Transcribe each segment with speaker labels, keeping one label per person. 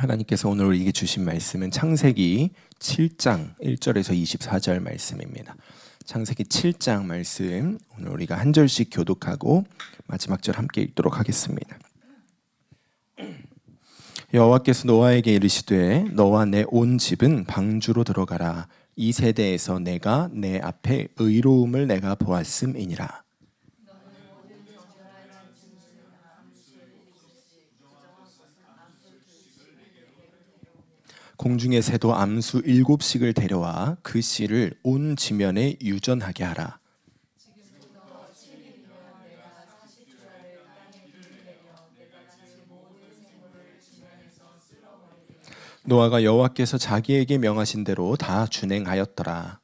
Speaker 1: 하나님께서 오늘 우리에게 주신 말씀은 창세기 7장 1절에서 24절 말씀입니다. 창세기 7장 말씀 오늘 우리가 한 절씩 교독하고 마지막 절 함께 읽도록 하겠습니다. 여호와께서 노아에게 이르시되 너와 내 온 집은 방주로 들어가라. 이 세대에서 내가 내 앞에 의로움을 내가 보았음이니라. 공중의 새도 암수 7씩을 데려와 그 씨를 온 지면에 유전하게 하라. 노아가 여호와께서 자기에게 명하신 대로 다 준행하였더라.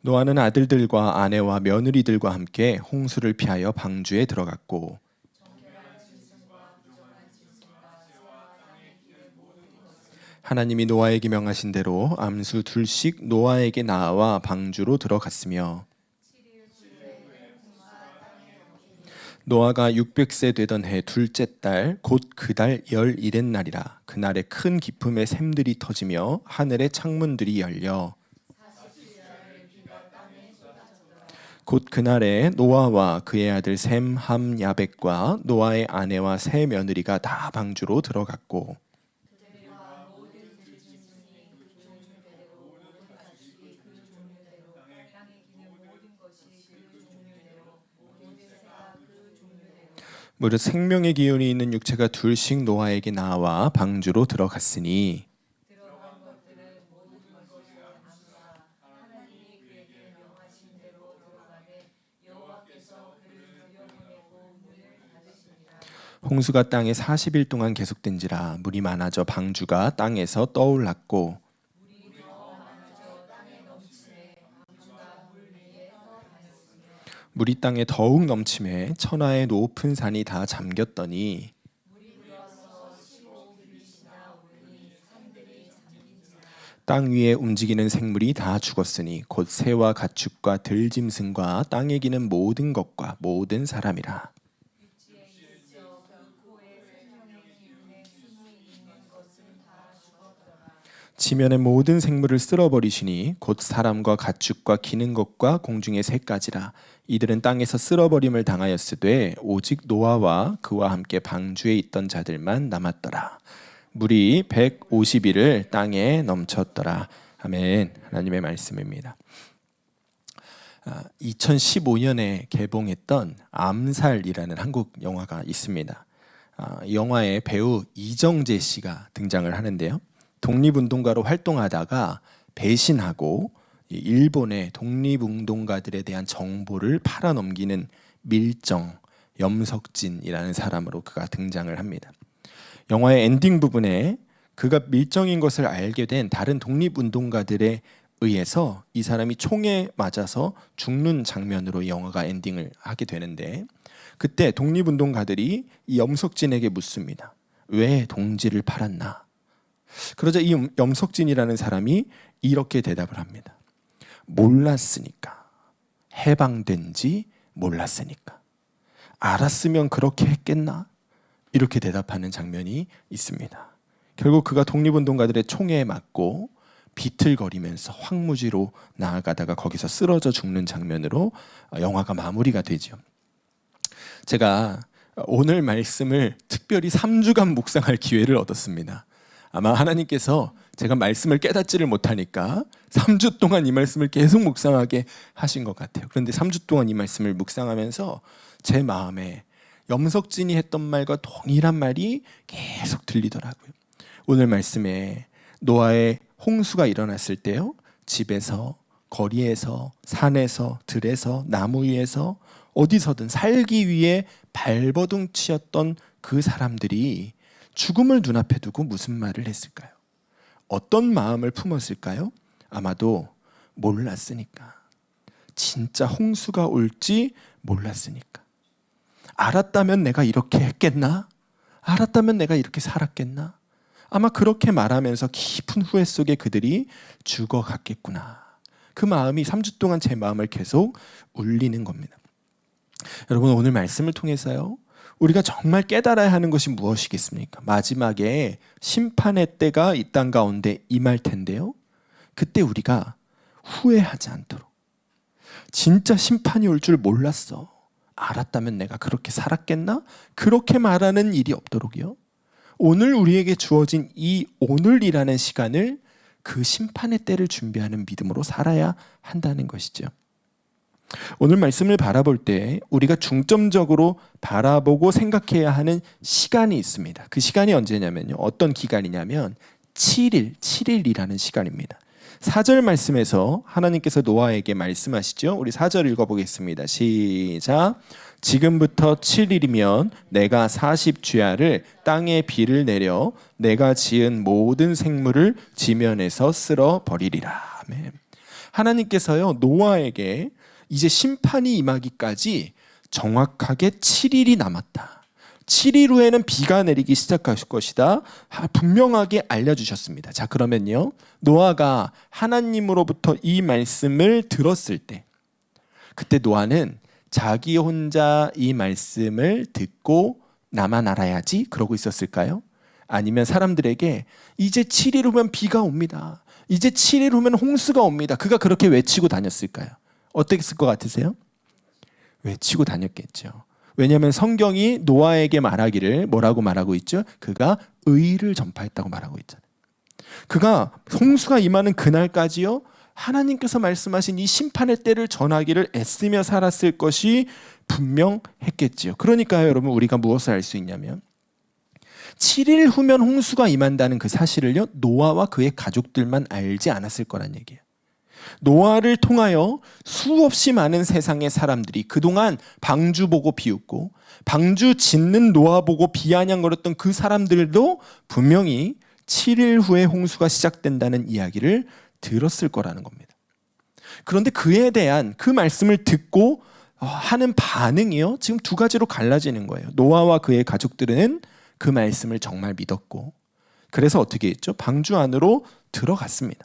Speaker 1: 노아는 아들들과 아내와 며느리들과 함께 홍수를 피하여 방주에 들어갔고 하나님이 노아에게 명하신 대로 암수 2씩 노아에게 나와 방주로 들어갔으며 노아가 600세 되던 해 둘째 달 곧 그 달 11의 날이라. 그날에 큰 기품의 샘들이 터지며 하늘의 창문들이 열려 곧 그날에 노아와 그의 아들 셈, 함, 야벳과 노아의 아내와 세 며느리가 다 방주로 들어갔고 무릇 생명의 기운이 있는 육체가 2씩 노아에게 나와 방주로 들어갔으니 홍수가 땅에 40일 동안 계속된지라. 물이 많아져 방주가 땅에서 떠올랐고 물이 땅에 더욱 넘침에 천하의 높은 산이 다 잠겼더니 땅 위에 움직이는 생물이 다 죽었으니 곧 새와 가축과 들짐승과 땅에 기는 모든 것과 모든 사람이라. 지면의 모든 생물을 쓸어버리시니 곧 사람과 가축과 기는 것과 공중의 새까지라. 이들은 땅에서 쓸어버림을 당하였으되 오직 노아와 그와 함께 방주에 있던 자들만 남았더라. 물이 150일을 땅에 넘쳤더라. 아멘. 하나님의 말씀입니다. 2015년에 개봉했던 암살이라는 한국 영화가 있습니다. 이 영화에 배우 이정재 씨가 등장을 하는데요. 독립운동가로 활동하다가 배신하고 일본의 독립운동가들에 대한 정보를 팔아넘기는 밀정, 염석진이라는 사람으로 그가 등장을 합니다. 영화의 엔딩 부분에 그가 밀정인 것을 알게 된 다른 독립운동가들에 의해서 이 사람이 총에 맞아서 죽는 장면으로 영화가 엔딩을 하게 되는데 그때 독립운동가들이 이 염석진에게 묻습니다. 왜 동지를 팔았나? 그러자 이 염석진이라는 사람이 이렇게 대답을 합니다. 몰랐으니까. 해방된지 몰랐으니까. 알았으면 그렇게 했겠나? 이렇게 대답하는 장면이 있습니다. 결국 그가 독립운동가들의 총에 맞고 비틀거리면서 황무지로 나아가다가 거기서 쓰러져 죽는 장면으로 영화가 마무리가 되죠. 제가 오늘 말씀을 특별히 3주간 묵상할 기회를 얻었습니다. 아마 하나님께서 제가 말씀을 깨닫지를 못하니까 3주 동안 이 말씀을 계속 묵상하게 하신 것 같아요. 그런데 3주 동안 이 말씀을 묵상하면서 제 마음에 염석진이 했던 말과 동일한 말이 계속 들리더라고요. 오늘 말씀에 노아의 홍수가 일어났을 때요, 집에서, 거리에서, 산에서, 들에서, 나무 위에서 어디서든 살기 위해 발버둥 치었던 그 사람들이 죽음을 눈앞에 두고 무슨 말을 했을까요? 어떤 마음을 품었을까요? 아마도 몰랐으니까. 진짜 홍수가 올지 몰랐으니까. 알았다면 내가 이렇게 했겠나? 알았다면 내가 이렇게 살았겠나? 아마 그렇게 말하면서 깊은 후회 속에 그들이 죽어갔겠구나. 그 마음이 3주 동안 제 마음을 계속 울리는 겁니다. 여러분, 오늘 말씀을 통해서요, 우리가 정말 깨달아야 하는 것이 무엇이겠습니까? 마지막에 심판의 때가 이 땅 가운데 임할 텐데요. 그때 우리가 후회하지 않도록, 진짜 심판이 올 줄 몰랐어, 알았다면 내가 그렇게 살았겠나? 그렇게 말하는 일이 없도록요. 오늘 우리에게 주어진 이 오늘이라는 시간을 그 심판의 때를 준비하는 믿음으로 살아야 한다는 것이죠. 오늘 말씀을 바라볼 때 우리가 중점적으로 바라보고 생각해야 하는 시간이 있습니다. 그 시간이 언제냐면요. 어떤 기간이냐면 7일이라는 시간입니다. 4절 말씀에서 하나님께서 노아에게 말씀하시죠. 우리 4절 읽어보겠습니다. 시작. 지금부터 7일이면 내가 40주야를 땅에 비를 내려 내가 지은 모든 생물을 지면에서 쓸어 버리리라. 아멘. 하나님께서요, 노아에게 이제 심판이 임하기까지 정확하게 7일이 남았다. 7일 후에는 비가 내리기 시작할 것이다. 분명하게 알려주셨습니다. 자, 그러면요, 노아가 하나님으로부터 이 말씀을 들었을 때, 그때 노아는 자기 혼자 이 말씀을 듣고 나만 알아야지 그러고 있었을까요? 아니면 사람들에게 이제 7일 후면 비가 옵니다, 이제 7일 후면 홍수가 옵니다, 그가 그렇게 외치고 다녔을까요? 어땠을 것 같으세요? 외치고 다녔겠죠. 왜냐하면 성경이 노아에게 말하기를 뭐라고 말하고 있죠? 그가 의를 전파했다고 말하고 있잖아요. 그가 홍수가 임하는 그날까지요, 하나님께서 말씀하신 이 심판의 때를 전하기를 애쓰며 살았을 것이 분명했겠지요. 그러니까요, 여러분, 우리가 무엇을 알 수 있냐면 7일 후면 홍수가 임한다는 그 사실을요, 노아와 그의 가족들만 알지 않았을 거란 얘기예요. 노아를 통하여 수없이 많은 세상의 사람들이 그동안 방주 보고 비웃고 방주 짓는 노아 보고 비아냥거렸던 그 사람들도 분명히 7일 후에 홍수가 시작된다는 이야기를 들었을 거라는 겁니다. 그런데 그에 대한 그 말씀을 듣고 하는 반응이요, 지금 두 가지로 갈라지는 거예요. 노아와 그의 가족들은 그 말씀을 정말 믿었고, 그래서 어떻게 했죠? 방주 안으로 들어갔습니다.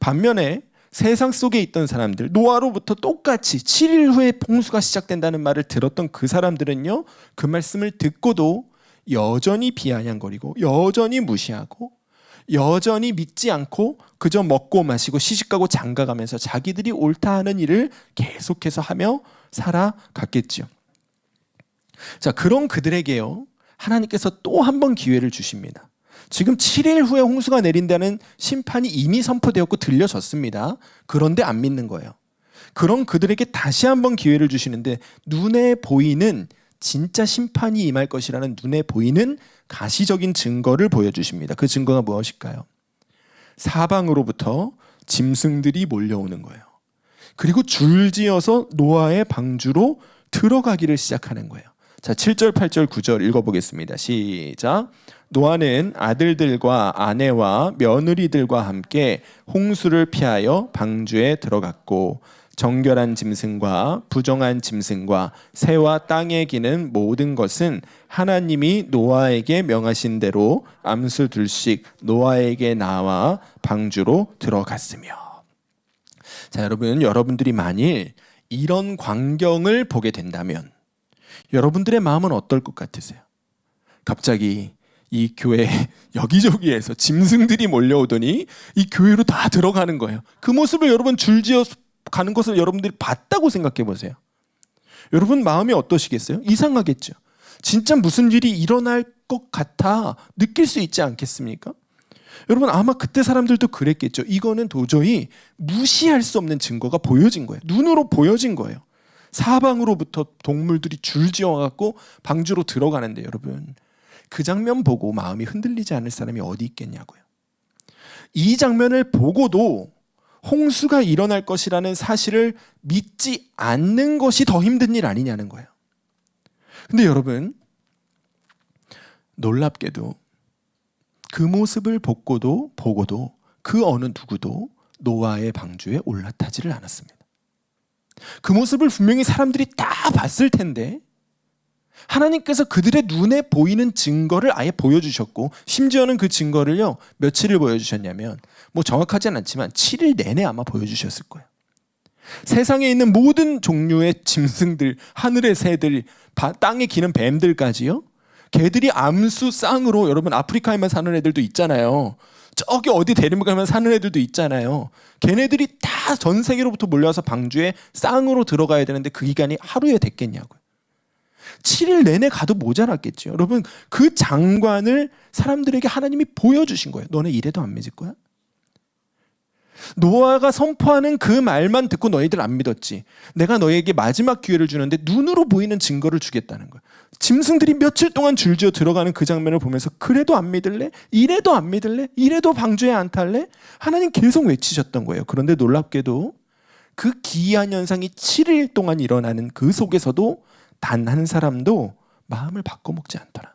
Speaker 1: 반면에 세상 속에 있던 사람들, 노아로부터 똑같이 7일 후에 홍수가 시작된다는 말을 들었던 그 사람들은요, 그 말씀을 듣고도 여전히 비아냥거리고 여전히 무시하고 여전히 믿지 않고 그저 먹고 마시고 시집가고 장가가면서 자기들이 옳다 하는 일을 계속해서 하며 살아갔겠죠. 자, 그런 그들에게요, 하나님께서 또 한 번 기회를 주십니다. 지금 7일 후에 홍수가 내린다는 심판이 이미 선포되었고 들려졌습니다. 그런데 안 믿는 거예요. 그런 그들에게 다시 한 번 기회를 주시는데, 눈에 보이는 진짜 심판이 임할 것이라는 눈에 보이는 가시적인 증거를 보여주십니다. 그 증거가 무엇일까요? 사방으로부터 짐승들이 몰려오는 거예요. 그리고 줄지어서 노아의 방주로 들어가기를 시작하는 거예요. 자, 7절, 8절, 9절 읽어보겠습니다. 시작. 노아는 아들들과 아내와 며느리들과 함께 홍수를 피하여 방주에 들어갔고, 정결한 짐승과 부정한 짐승과 새와 땅에 기는 모든 것은 하나님이 노아에게 명하신 대로 암수 둘씩 노아에게 나와 방주로 들어갔으며. 자, 여러분들이 만일 이런 광경을 보게 된다면 여러분들의 마음은 어떨 것 같으세요? 갑자기 이 교회 여기저기에서 짐승들이 몰려오더니 이 교회로 다 들어가는 거예요. 그 모습을 여러분 줄지어 가는 것을 여러분들이 봤다고 생각해 보세요. 여러분 마음이 어떠시겠어요? 이상하겠죠. 진짜 무슨 일이 일어날 것 같아 느낄 수 있지 않겠습니까? 여러분 아마 그때 사람들도 그랬겠죠. 이거는 도저히 무시할 수 없는 증거가 보여진 거예요. 눈으로 보여진 거예요. 사방으로부터 동물들이 줄지어 갖고 방주로 들어가는데, 여러분 그 장면 보고 마음이 흔들리지 않을 사람이 어디 있겠냐고요. 이 장면을 보고도 홍수가 일어날 것이라는 사실을 믿지 않는 것이 더 힘든 일 아니냐는 거예요. 근데 여러분, 놀랍게도 그 모습을 보고도 그 어느 누구도 노아의 방주에 올라타지를 않았습니다. 그 모습을 분명히 사람들이 다 봤을 텐데 하나님께서 그들의 눈에 보이는 증거를 아예 보여주셨고, 심지어는 그 증거를요, 며칠을 보여주셨냐면 뭐 정확하진 않지만 7일 내내 아마 보여주셨을 거예요. 세상에 있는 모든 종류의 짐승들, 하늘의 새들, 땅에 기는 뱀들까지요. 개들이 암수 쌍으로, 여러분 아프리카에만 사는 애들도 있잖아요. 저기 어디 데리고가면 사는 애들도 있잖아요. 걔네들이 다 전 세계로부터 몰려와서 방주에 쌍으로 들어가야 되는데 그 기간이 하루에 됐겠냐고요. 7일 내내 가도 모자랐겠죠. 여러분 그 장관을 사람들에게 하나님이 보여주신 거예요. 너네 이래도 안 믿을 거야? 노아가 선포하는 그 말만 듣고 너희들 안 믿었지. 내가 너희에게 마지막 기회를 주는데 눈으로 보이는 증거를 주겠다는 거야. 짐승들이 며칠 동안 줄지어 들어가는 그 장면을 보면서 그래도 안 믿을래? 이래도 안 믿을래? 이래도 방주에 안 탈래? 하나님 계속 외치셨던 거예요. 그런데 놀랍게도 그 기이한 현상이 7일 동안 일어나는 그 속에서도 단 한 사람도 마음을 바꿔먹지 않더라.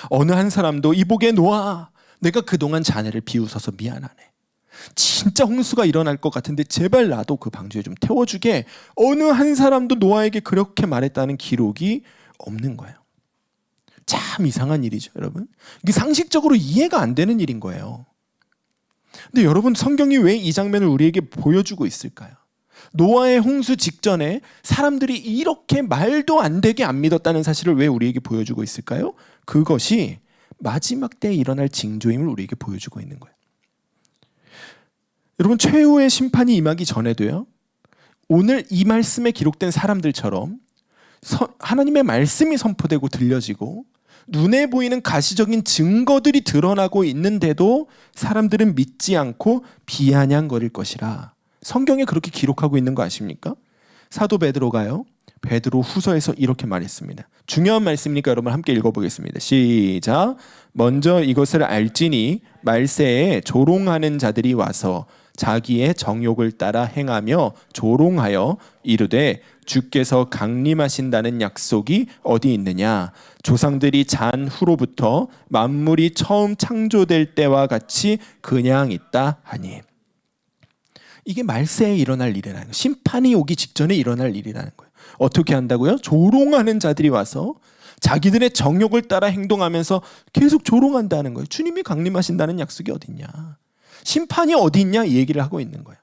Speaker 1: 어느 한 사람도 이보게 노아, 내가 그동안 자네를 비웃어서 미안하네. 진짜 홍수가 일어날 것 같은데 제발 나도 그 방주에 좀 태워주게. 어느 한 사람도 노아에게 그렇게 말했다는 기록이 없는 거예요. 참 이상한 일이죠, 여러분. 이게 상식적으로 이해가 안 되는 일인 거예요. 근데 여러분 성경이 왜 이 장면을 우리에게 보여주고 있을까요? 노아의 홍수 직전에 사람들이 이렇게 말도 안 되게 안 믿었다는 사실을 왜 우리에게 보여주고 있을까요? 그것이 마지막 때에 일어날 징조임을 우리에게 보여주고 있는 거예요. 여러분 최후의 심판이 임하기 전에도요, 오늘 이 말씀에 기록된 사람들처럼 하나님의 말씀이 선포되고 들려지고 눈에 보이는 가시적인 증거들이 드러나고 있는데도 사람들은 믿지 않고 비아냥거릴 것이라 성경에 그렇게 기록하고 있는 거 아십니까? 사도 베드로가요, 베드로 후서에서 이렇게 말했습니다. 중요한 말씀이니까 여러분 함께 읽어보겠습니다. 시작. 먼저 이것을 알지니 말세에 조롱하는 자들이 와서 자기의 정욕을 따라 행하며 조롱하여 이르되 주께서 강림하신다는 약속이 어디 있느냐? 조상들이 잔 후로부터 만물이 처음 창조될 때와 같이 그냥 있다 하니. 이게 말세에 일어날 일이라는 거예요. 심판이 오기 직전에 일어날 일이라는 거예요. 어떻게 한다고요? 조롱하는 자들이 와서 자기들의 정욕을 따라 행동하면서 계속 조롱한다는 거예요. 주님이 강림하신다는 약속이 어딨냐? 심판이 어디 있냐? 이 얘기를 하고 있는 거예요.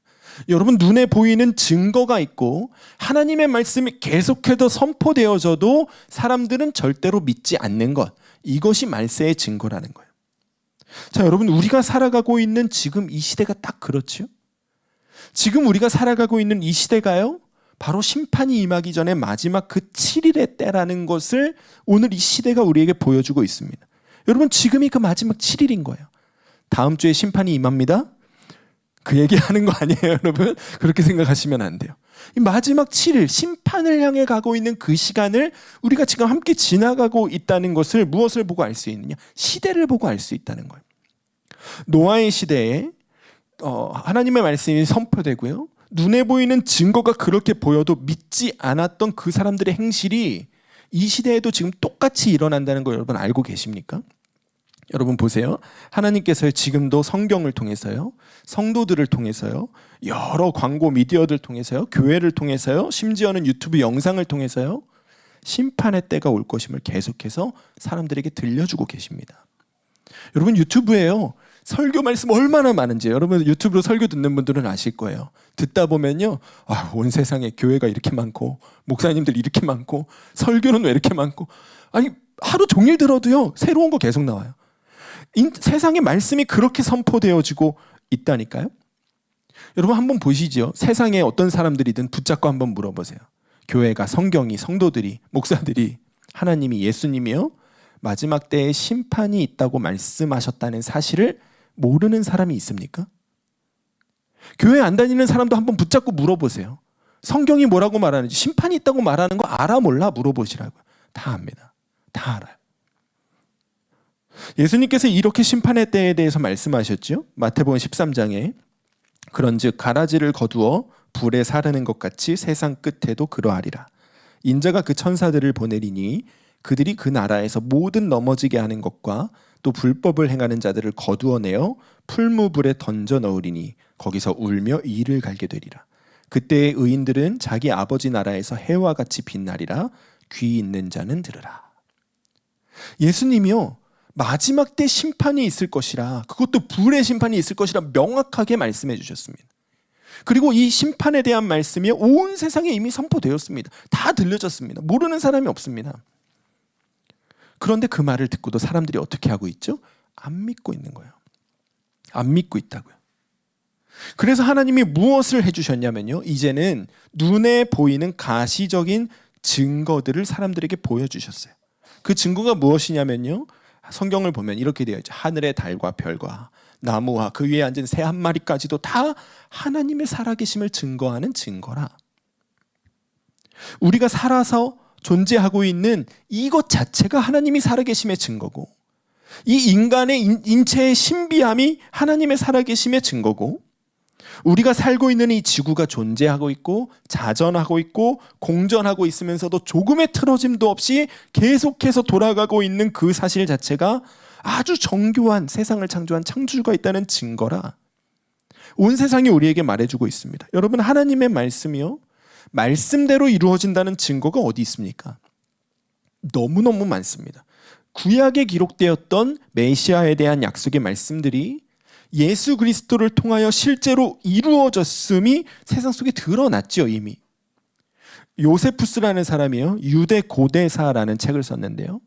Speaker 1: 여러분 눈에 보이는 증거가 있고 하나님의 말씀이 계속해서 선포되어져도 사람들은 절대로 믿지 않는 것, 이것이 말세의 증거라는 거예요. 자, 여러분 우리가 살아가고 있는 지금 이 시대가 딱 그렇죠? 지금 우리가 살아가고 있는 이 시대가요, 바로 심판이 임하기 전에 마지막 그 7일의 때라는 것을 오늘 이 시대가 우리에게 보여주고 있습니다. 여러분 지금이 그 마지막 7일인 거예요. 다음 주에 심판이 임합니다. 그 얘기하는 거 아니에요, 여러분? 그렇게 생각하시면 안 돼요. 이 마지막 7일 심판을 향해 가고 있는 그 시간을 우리가 지금 함께 지나가고 있다는 것을 무엇을 보고 알 수 있느냐? 시대를 보고 알 수 있다는 거예요. 노아의 시대에 하나님의 말씀이 선포되고요, 눈에 보이는 증거가 그렇게 보여도 믿지 않았던 그 사람들의 행실이 이 시대에도 지금 똑같이 일어난다는 걸 여러분 알고 계십니까? 여러분 보세요. 하나님께서 지금도 성경을 통해서요, 성도들을 통해서요, 여러 광고 미디어들 통해서요, 교회를 통해서요, 심지어는 유튜브 영상을 통해서요, 심판의 때가 올 것임을 계속해서 사람들에게 들려주고 계십니다. 여러분 유튜브에요, 설교 말씀 얼마나 많은지 여러분 유튜브로 설교 듣는 분들은 아실 거예요. 듣다 보면요, 온 세상에 교회가 이렇게 많고 목사님들 이렇게 많고 설교는 왜 이렇게 많고, 아니 하루 종일 들어도요 새로운 거 계속 나와요. 세상의 말씀이 그렇게 선포되어지고 있다니까요. 여러분 한번 보시죠. 세상에 어떤 사람들이든 붙잡고 한번 물어보세요. 교회가, 성경이, 성도들이, 목사들이, 하나님이, 예수님이요, 마지막 때에 심판이 있다고 말씀하셨다는 사실을 모르는 사람이 있습니까? 교회 안 다니는 사람도 한번 붙잡고 물어보세요. 성경이 뭐라고 말하는지, 심판이 있다고 말하는 거 알아 몰라 물어보시라고요. 다 압니다. 다 알아요. 예수님께서 이렇게 심판의 때에 대해서 말씀하셨죠. 마태복음 13장에 그런즉 가라지를 거두어 불에 사르는 것 같이 세상 끝에도 그러하리라. 인자가 그 천사들을 보내리니 그들이 그 나라에서 모든 넘어지게 하는 것과 또 불법을 행하는 자들을 거두어내어 풀무불에 던져 넣으리니 거기서 울며 이를 갈게 되리라. 그때의 의인들은 자기 아버지 나라에서 해와 같이 빛나리라. 귀 있는 자는 들으라. 예수님이요, 마지막 때 심판이 있을 것이라, 그것도 불의 심판이 있을 것이라 명확하게 말씀해 주셨습니다. 그리고 이 심판에 대한 말씀이 온 세상에 이미 선포되었습니다. 다 들려졌습니다. 모르는 사람이 없습니다. 그런데 그 말을 듣고도 사람들이 어떻게 하고 있죠? 안 믿고 있는 거예요. 안 믿고 있다고요. 그래서 하나님이 무엇을 해주셨냐면요, 이제는 눈에 보이는 가시적인 증거들을 사람들에게 보여주셨어요. 그 증거가 무엇이냐면요, 성경을 보면 이렇게 되어 있죠. 하늘의 달과 별과 나무와 그 위에 앉은 새 한 마리까지도 다 하나님의 살아계심을 증거하는 증거라. 우리가 살아서 존재하고 있는 이것 자체가 하나님이 살아계심의 증거고, 이 인간의 인체의 신비함이 하나님의 살아계심의 증거고, 우리가 살고 있는 이 지구가 존재하고 있고 자전하고 있고 공전하고 있으면서도 조금의 틀어짐도 없이 계속해서 돌아가고 있는 그 사실 자체가 아주 정교한 세상을 창조한 창조주가 있다는 증거라. 온 세상이 우리에게 말해주고 있습니다. 여러분, 하나님의 말씀이요, 말씀대로 이루어진다는 증거가 어디 있습니까? 너무너무 많습니다. 구약에 기록되었던 메시아에 대한 약속의 말씀들이 예수 그리스도를 통하여 실제로 이루어졌음이 세상 속에 드러났죠. 이미 요세푸스라는 사람이요, 유대 고대사라는 책을 썼는데요,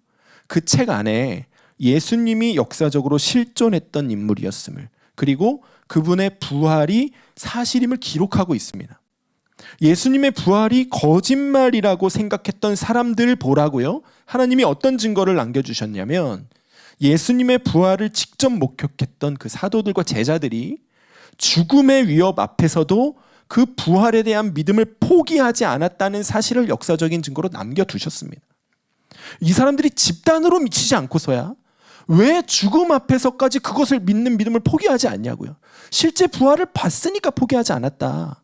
Speaker 1: 그 책 안에 예수님이 역사적으로 실존했던 인물이었음을, 그리고 그분의 부활이 사실임을 기록하고 있습니다. 예수님의 부활이 거짓말이라고 생각했던 사람들 보라고요, 하나님이 어떤 증거를 남겨주셨냐면, 예수님의 부활을 직접 목격했던 그 사도들과 제자들이 죽음의 위협 앞에서도 그 부활에 대한 믿음을 포기하지 않았다는 사실을 역사적인 증거로 남겨두셨습니다. 이 사람들이 집단으로 미치지 않고서야 왜 죽음 앞에서까지 그것을 믿는 믿음을 포기하지 않냐고요. 실제 부활을 봤으니까 포기하지 않았다.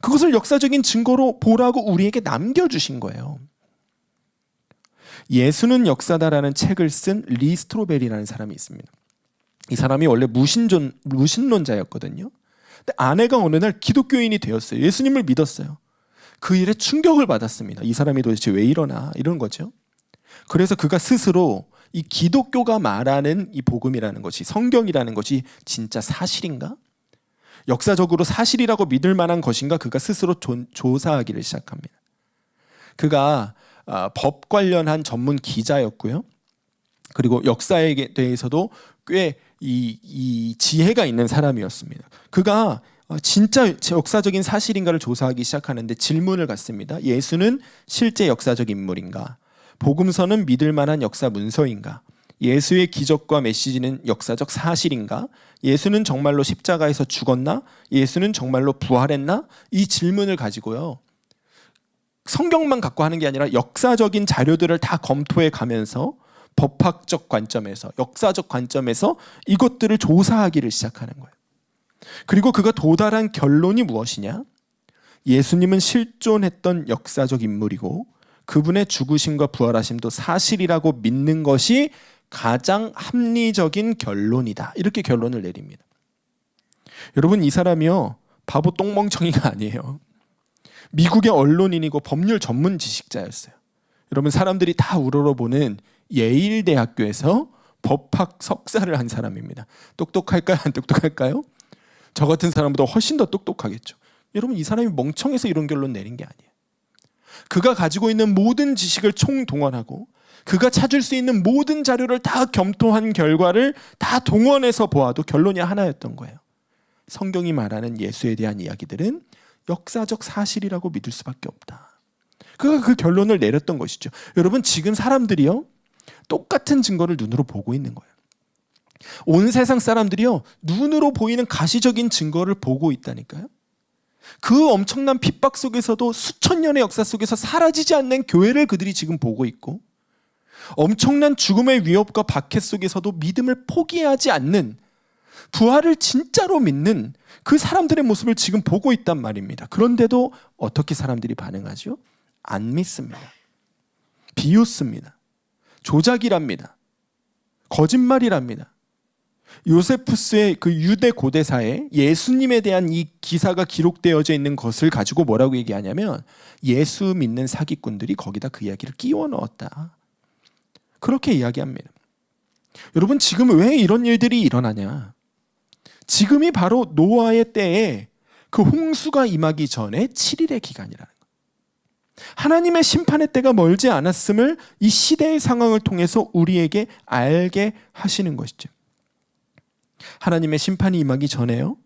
Speaker 1: 그것을 역사적인 증거로 보라고 우리에게 남겨주신 거예요. 예수는 역사다라는 책을 쓴 리 스트로벨이라는 사람이 있습니다. 이 사람이 원래 무신론자였거든요. 근데 아내가 어느 날 기독교인이 되었어요. 예수님을 믿었어요. 그 일에 충격을 받았습니다. 이 사람이 도대체 왜 이러나, 이런 거죠. 그래서 그가 스스로 이 기독교가 말하는 이 복음이라는 것이, 성경이라는 것이 진짜 사실인가? 역사적으로 사실이라고 믿을 만한 것인가? 그가 스스로 조사하기를 시작합니다. 그가 법 관련한 전문 기자였고요. 그리고 역사에 대해서도 꽤 이 지혜가 있는 사람이었습니다. 그가 진짜 역사적인 사실인가를 조사하기 시작하는데 질문을 갖습니다. 예수는 실제 역사적 인물인가? 복음서는 믿을 만한 역사 문서인가? 예수의 기적과 메시지는 역사적 사실인가? 예수는 정말로 십자가에서 죽었나? 예수는 정말로 부활했나? 이 질문을 가지고요, 성경만 갖고 하는 게 아니라 역사적인 자료들을 다 검토해 가면서 법학적 관점에서, 역사적 관점에서 이것들을 조사하기를 시작하는 거예요. 그리고 그가 도달한 결론이 무엇이냐? 예수님은 실존했던 역사적 인물이고 그분의 죽으심과 부활하심도 사실이라고 믿는 것이 가장 합리적인 결론이다. 이렇게 결론을 내립니다. 여러분, 이 사람이요, 바보 똥멍청이가 아니에요. 미국의 언론인이고 법률 전문 지식자였어요. 여러분, 사람들이 다 우러러보는 예일 대학교에서 법학 석사를 한 사람입니다. 똑똑할까요? 안 똑똑할까요? 저 같은 사람보다 훨씬 더 똑똑하겠죠. 여러분, 이 사람이 멍청해서 이런 결론 내린 게 아니에요. 그가 가지고 있는 모든 지식을 총동원하고 그가 찾을 수 있는 모든 자료를 다 검토한 결과를 다 동원해서 보아도 결론이 하나였던 거예요. 성경이 말하는 예수에 대한 이야기들은 역사적 사실이라고 믿을 수밖에 없다. 그가 그 결론을 내렸던 것이죠. 여러분, 지금 사람들이요, 똑같은 증거를 눈으로 보고 있는 거예요. 온 세상 사람들이요, 눈으로 보이는 가시적인 증거를 보고 있다니까요. 그 엄청난 핍박 속에서도 수천 년의 역사 속에서 사라지지 않는 교회를 그들이 지금 보고 있고, 엄청난 죽음의 위협과 박해 속에서도 믿음을 포기하지 않는, 부활을 진짜로 믿는 그 사람들의 모습을 지금 보고 있단 말입니다. 그런데도 어떻게 사람들이 반응하죠? 안 믿습니다. 비웃습니다. 조작이랍니다. 거짓말이랍니다. 요세푸스의 그 유대 고대사에 예수님에 대한 이 기사가 기록되어져 있는 것을 가지고 뭐라고 얘기하냐면, 예수 믿는 사기꾼들이 거기다 그 이야기를 끼워 넣었다. 그렇게 이야기합니다. 여러분, 지금 왜 이런 일들이 일어나냐? 지금이 바로 노아의 때에 그 홍수가 임하기 전에 7일의 기간이라는 거예요. 하나님의 심판의 때가 멀지 않았음을 이 시대의 상황을 통해서 우리에게 알게 하시는 것이죠. 하나님의 심판이 임하기 전에요,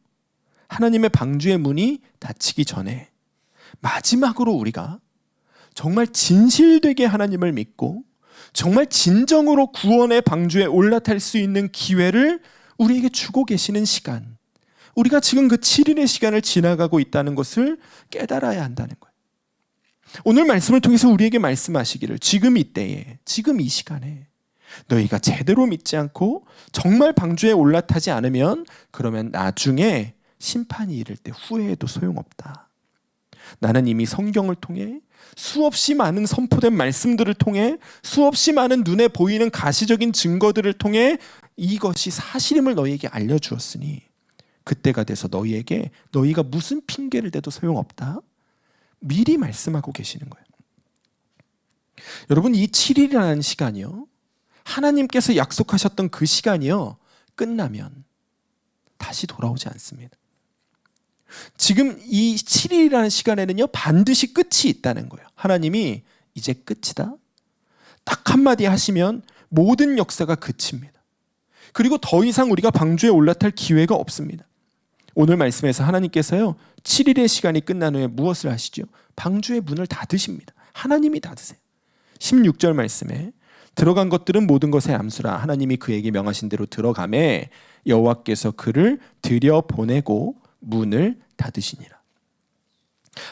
Speaker 1: 하나님의 방주의 문이 닫히기 전에 마지막으로 우리가 정말 진실되게 하나님을 믿고 정말 진정으로 구원의 방주에 올라탈 수 있는 기회를 우리에게 주고 계시는 시간, 우리가 지금 그 7일의 시간을 지나가고 있다는 것을 깨달아야 한다는 거예요. 오늘 말씀을 통해서 우리에게 말씀하시기를, 지금 이때에, 지금 이 시간에 너희가 제대로 믿지 않고 정말 방주에 올라타지 않으면 그러면 나중에 심판이 이를 때 후회해도 소용없다. 나는 이미 성경을 통해 수없이 많은 선포된 말씀들을 통해 수없이 많은 눈에 보이는 가시적인 증거들을 통해 이것이 사실임을 너희에게 알려주었으니 그때가 돼서 너희에게 너희가 무슨 핑계를 대도 소용없다. 미리 말씀하고 계시는 거예요. 여러분, 이 7일이라는 시간이요, 하나님께서 약속하셨던 그 시간이요, 끝나면 다시 돌아오지 않습니다. 지금 이 7일이라는 시간에는요, 반드시 끝이 있다는 거예요. 하나님이 이제 끝이다, 딱 한마디 하시면 모든 역사가 그칩니다. 그리고 더 이상 우리가 방주에 올라탈 기회가 없습니다. 오늘 말씀에서 하나님께서요, 7일의 시간이 끝난 후에 무엇을 하시죠? 방주의 문을 닫으십니다. 하나님이 닫으세요. 16절 말씀에 들어간 것들은 모든 것의 암수라 하나님이 그에게 명하신 대로 들어가매 여호와께서 그를 들여보내고 문을 닫으시니라.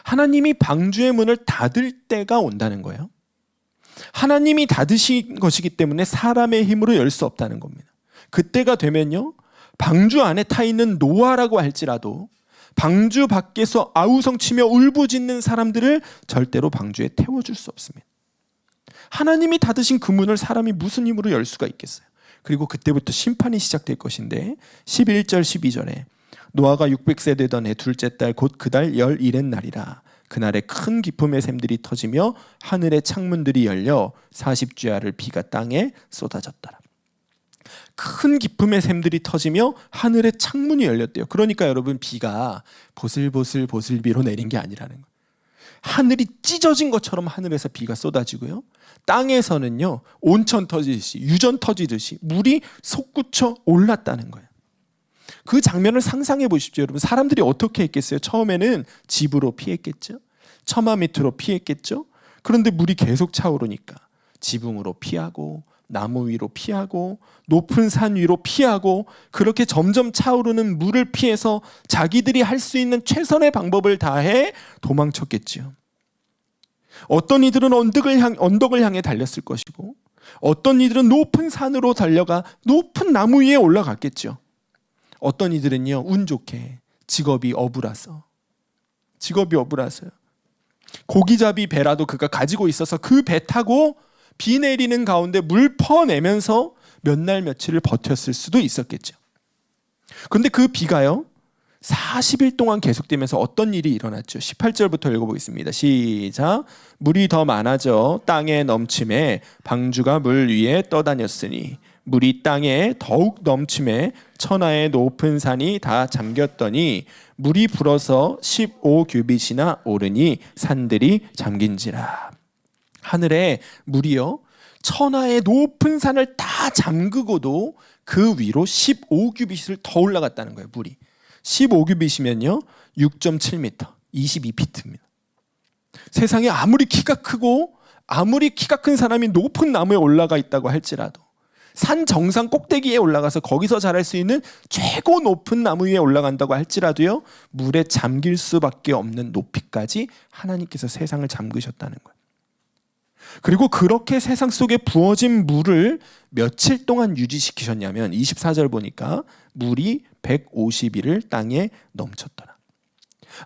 Speaker 1: 하나님이 방주의 문을 닫을 때가 온다는 거예요. 하나님이 닫으신 것이기 때문에 사람의 힘으로 열 수 없다는 겁니다. 그때가 되면요, 방주 안에 타 있는 노아라고 할지라도 방주 밖에서 아우성치며 울부짖는 사람들을 절대로 방주에 태워줄 수 없습니다. 하나님이 닫으신 그 문을 사람이 무슨 힘으로 열 수가 있겠어요? 그리고 그때부터 심판이 시작될 것인데 11절 12절에 노아가 600세 되던 해 둘째 달 곧 그 달 11의 날이라. 그날에 큰 기쁨의 샘들이 터지며 하늘의 창문들이 열려 40주야를 비가 땅에 쏟아졌더라. 큰 기쁨의 샘들이 터지며 하늘의 창문이 열렸대요. 그러니까 여러분, 비가 보슬보슬 비로 내린 게 아니라는 거예요. 하늘이 찢어진 것처럼 하늘에서 비가 쏟아지고요, 땅에서는요, 온천 터지듯이, 유전 터지듯이 물이 솟구쳐 올랐다는 거예요. 그 장면을 상상해 보십시오. 여러분, 사람들이 어떻게 했겠어요? 처음에는 집으로 피했겠죠, 처마 밑으로 피했겠죠. 그런데 물이 계속 차오르니까 지붕으로 피하고 나무 위로 피하고 높은 산 위로 피하고, 그렇게 점점 차오르는 물을 피해서 자기들이 할 수 있는 최선의 방법을 다해 도망쳤겠지요. 어떤 이들은 언덕을 향해 달렸을 것이고, 어떤 이들은 높은 산으로 달려가 높은 나무 위에 올라갔겠죠. 어떤 이들은요, 운 좋게 직업이 어부라서요, 고기잡이 배라도 그가 가지고 있어서 그 배 타고 비 내리는 가운데 물 퍼내면서 몇 날 며칠을 버텼을 수도 있었겠죠. 그런데 그 비가요, 40일 동안 계속되면서 어떤 일이 일어났죠? 18절부터 읽어보겠습니다. 시작. 물이 더 많아져 땅에 넘침에 방주가 물 위에 떠다녔으니 물이 땅에 더욱 넘침에 천하의 높은 산이 다 잠겼더니 물이 불어서 15규빗이나 오르니 산들이 잠긴지라. 하늘에 물이요, 천하의 높은 산을 다 잠그고도 그 위로 15규빗을 더 올라갔다는 거예요. 물이 15규빗이면요 6.7m, 22피트입니다. 세상에 아무리 키가 크고 아무리 키가 큰 사람이 높은 나무에 올라가 있다고 할지라도, 산 정상 꼭대기에 올라가서 거기서 자랄 수 있는 최고 높은 나무 위에 올라간다고 할지라도요, 물에 잠길 수밖에 없는 높이까지 하나님께서 세상을 잠그셨다는 거예요. 그리고 그렇게 세상 속에 부어진 물을 며칠 동안 유지시키셨냐면 24절 보니까 물이 150일을 땅에 넘쳤더라.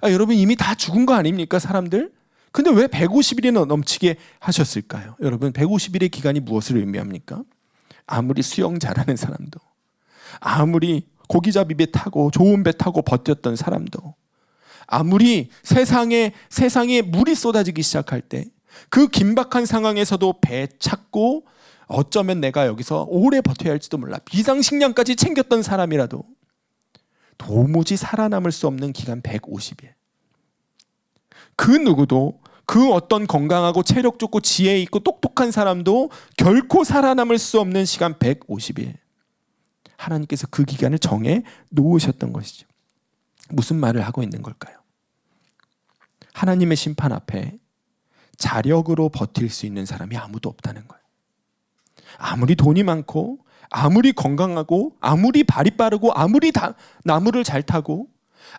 Speaker 1: 여러분, 이미 다 죽은 거 아닙니까, 사람들? 근데 왜 150일이나 넘치게 하셨을까요? 여러분, 150일의 기간이 무엇을 의미합니까? 아무리 수영 잘하는 사람도, 아무리 고기잡이 배 타고 좋은 배 타고 버텼던 사람도, 아무리 세상에 물이 쏟아지기 시작할 때 그 긴박한 상황에서도 배 찾고 어쩌면 내가 여기서 오래 버텨야 할지도 몰라, 비상식량까지 챙겼던 사람이라도 도무지 살아남을 수 없는 기간 150일. 그 누구도, 그 어떤 건강하고 체력 좋고 지혜 있고 똑똑한 사람도 결코 살아남을 수 없는 시간 150일. 하나님께서 그 기간을 정해 놓으셨던 것이죠. 무슨 말을 하고 있는 걸까요? 하나님의 심판 앞에 자력으로 버틸 수 있는 사람이 아무도 없다는 거예요. 아무리 돈이 많고, 아무리 건강하고, 아무리 발이 빠르고, 아무리 나무를 잘 타고,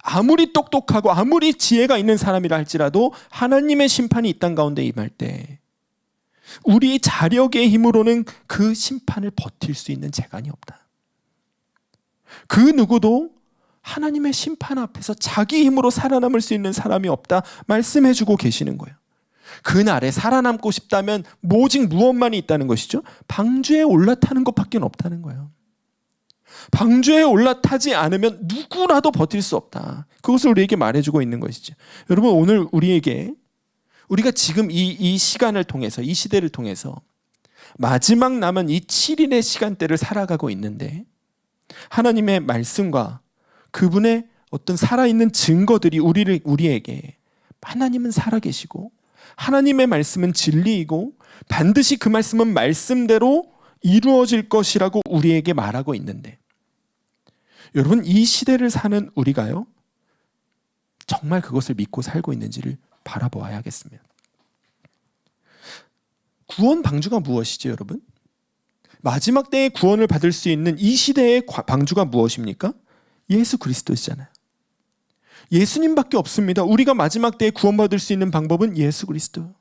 Speaker 1: 아무리 똑똑하고, 아무리 지혜가 있는 사람이라 할지라도 하나님의 심판이 이 땅 가운데 임할 때 우리 자력의 힘으로는 그 심판을 버틸 수 있는 재간이 없다. 그 누구도 하나님의 심판 앞에서 자기 힘으로 살아남을 수 있는 사람이 없다 말씀해주고 계시는 거예요. 그날에 살아남고 싶다면 오직 무엇만이 있다는 것이죠? 방주에 올라타는 것밖에 없다는 거예요. 방주에 올라타지 않으면 누구라도 버틸 수 없다. 그것을 우리에게 말해주고 있는 것이죠. 여러분, 오늘 우리가 지금 이 시간을 통해서, 이 시대를 통해서 마지막 남은 이 7일의 시간대를 살아가고 있는데, 하나님의 말씀과 그분의 어떤 살아있는 증거들이 우리에게, 하나님은 살아계시고 하나님의 말씀은 진리이고 반드시 그 말씀은 말씀대로 이루어질 것이라고 우리에게 말하고 있는데, 여러분, 이 시대를 사는 우리가요, 정말 그것을 믿고 살고 있는지를 바라보아야겠습니다. 구원 방주가 무엇이죠, 여러분? 마지막 때에 구원을 받을 수 있는 이 시대의 방주가 무엇입니까? 예수 그리스도시잖아요. 예수님밖에 없습니다. 우리가 마지막 때에 구원받을 수 있는 방법은 예수 그리스도.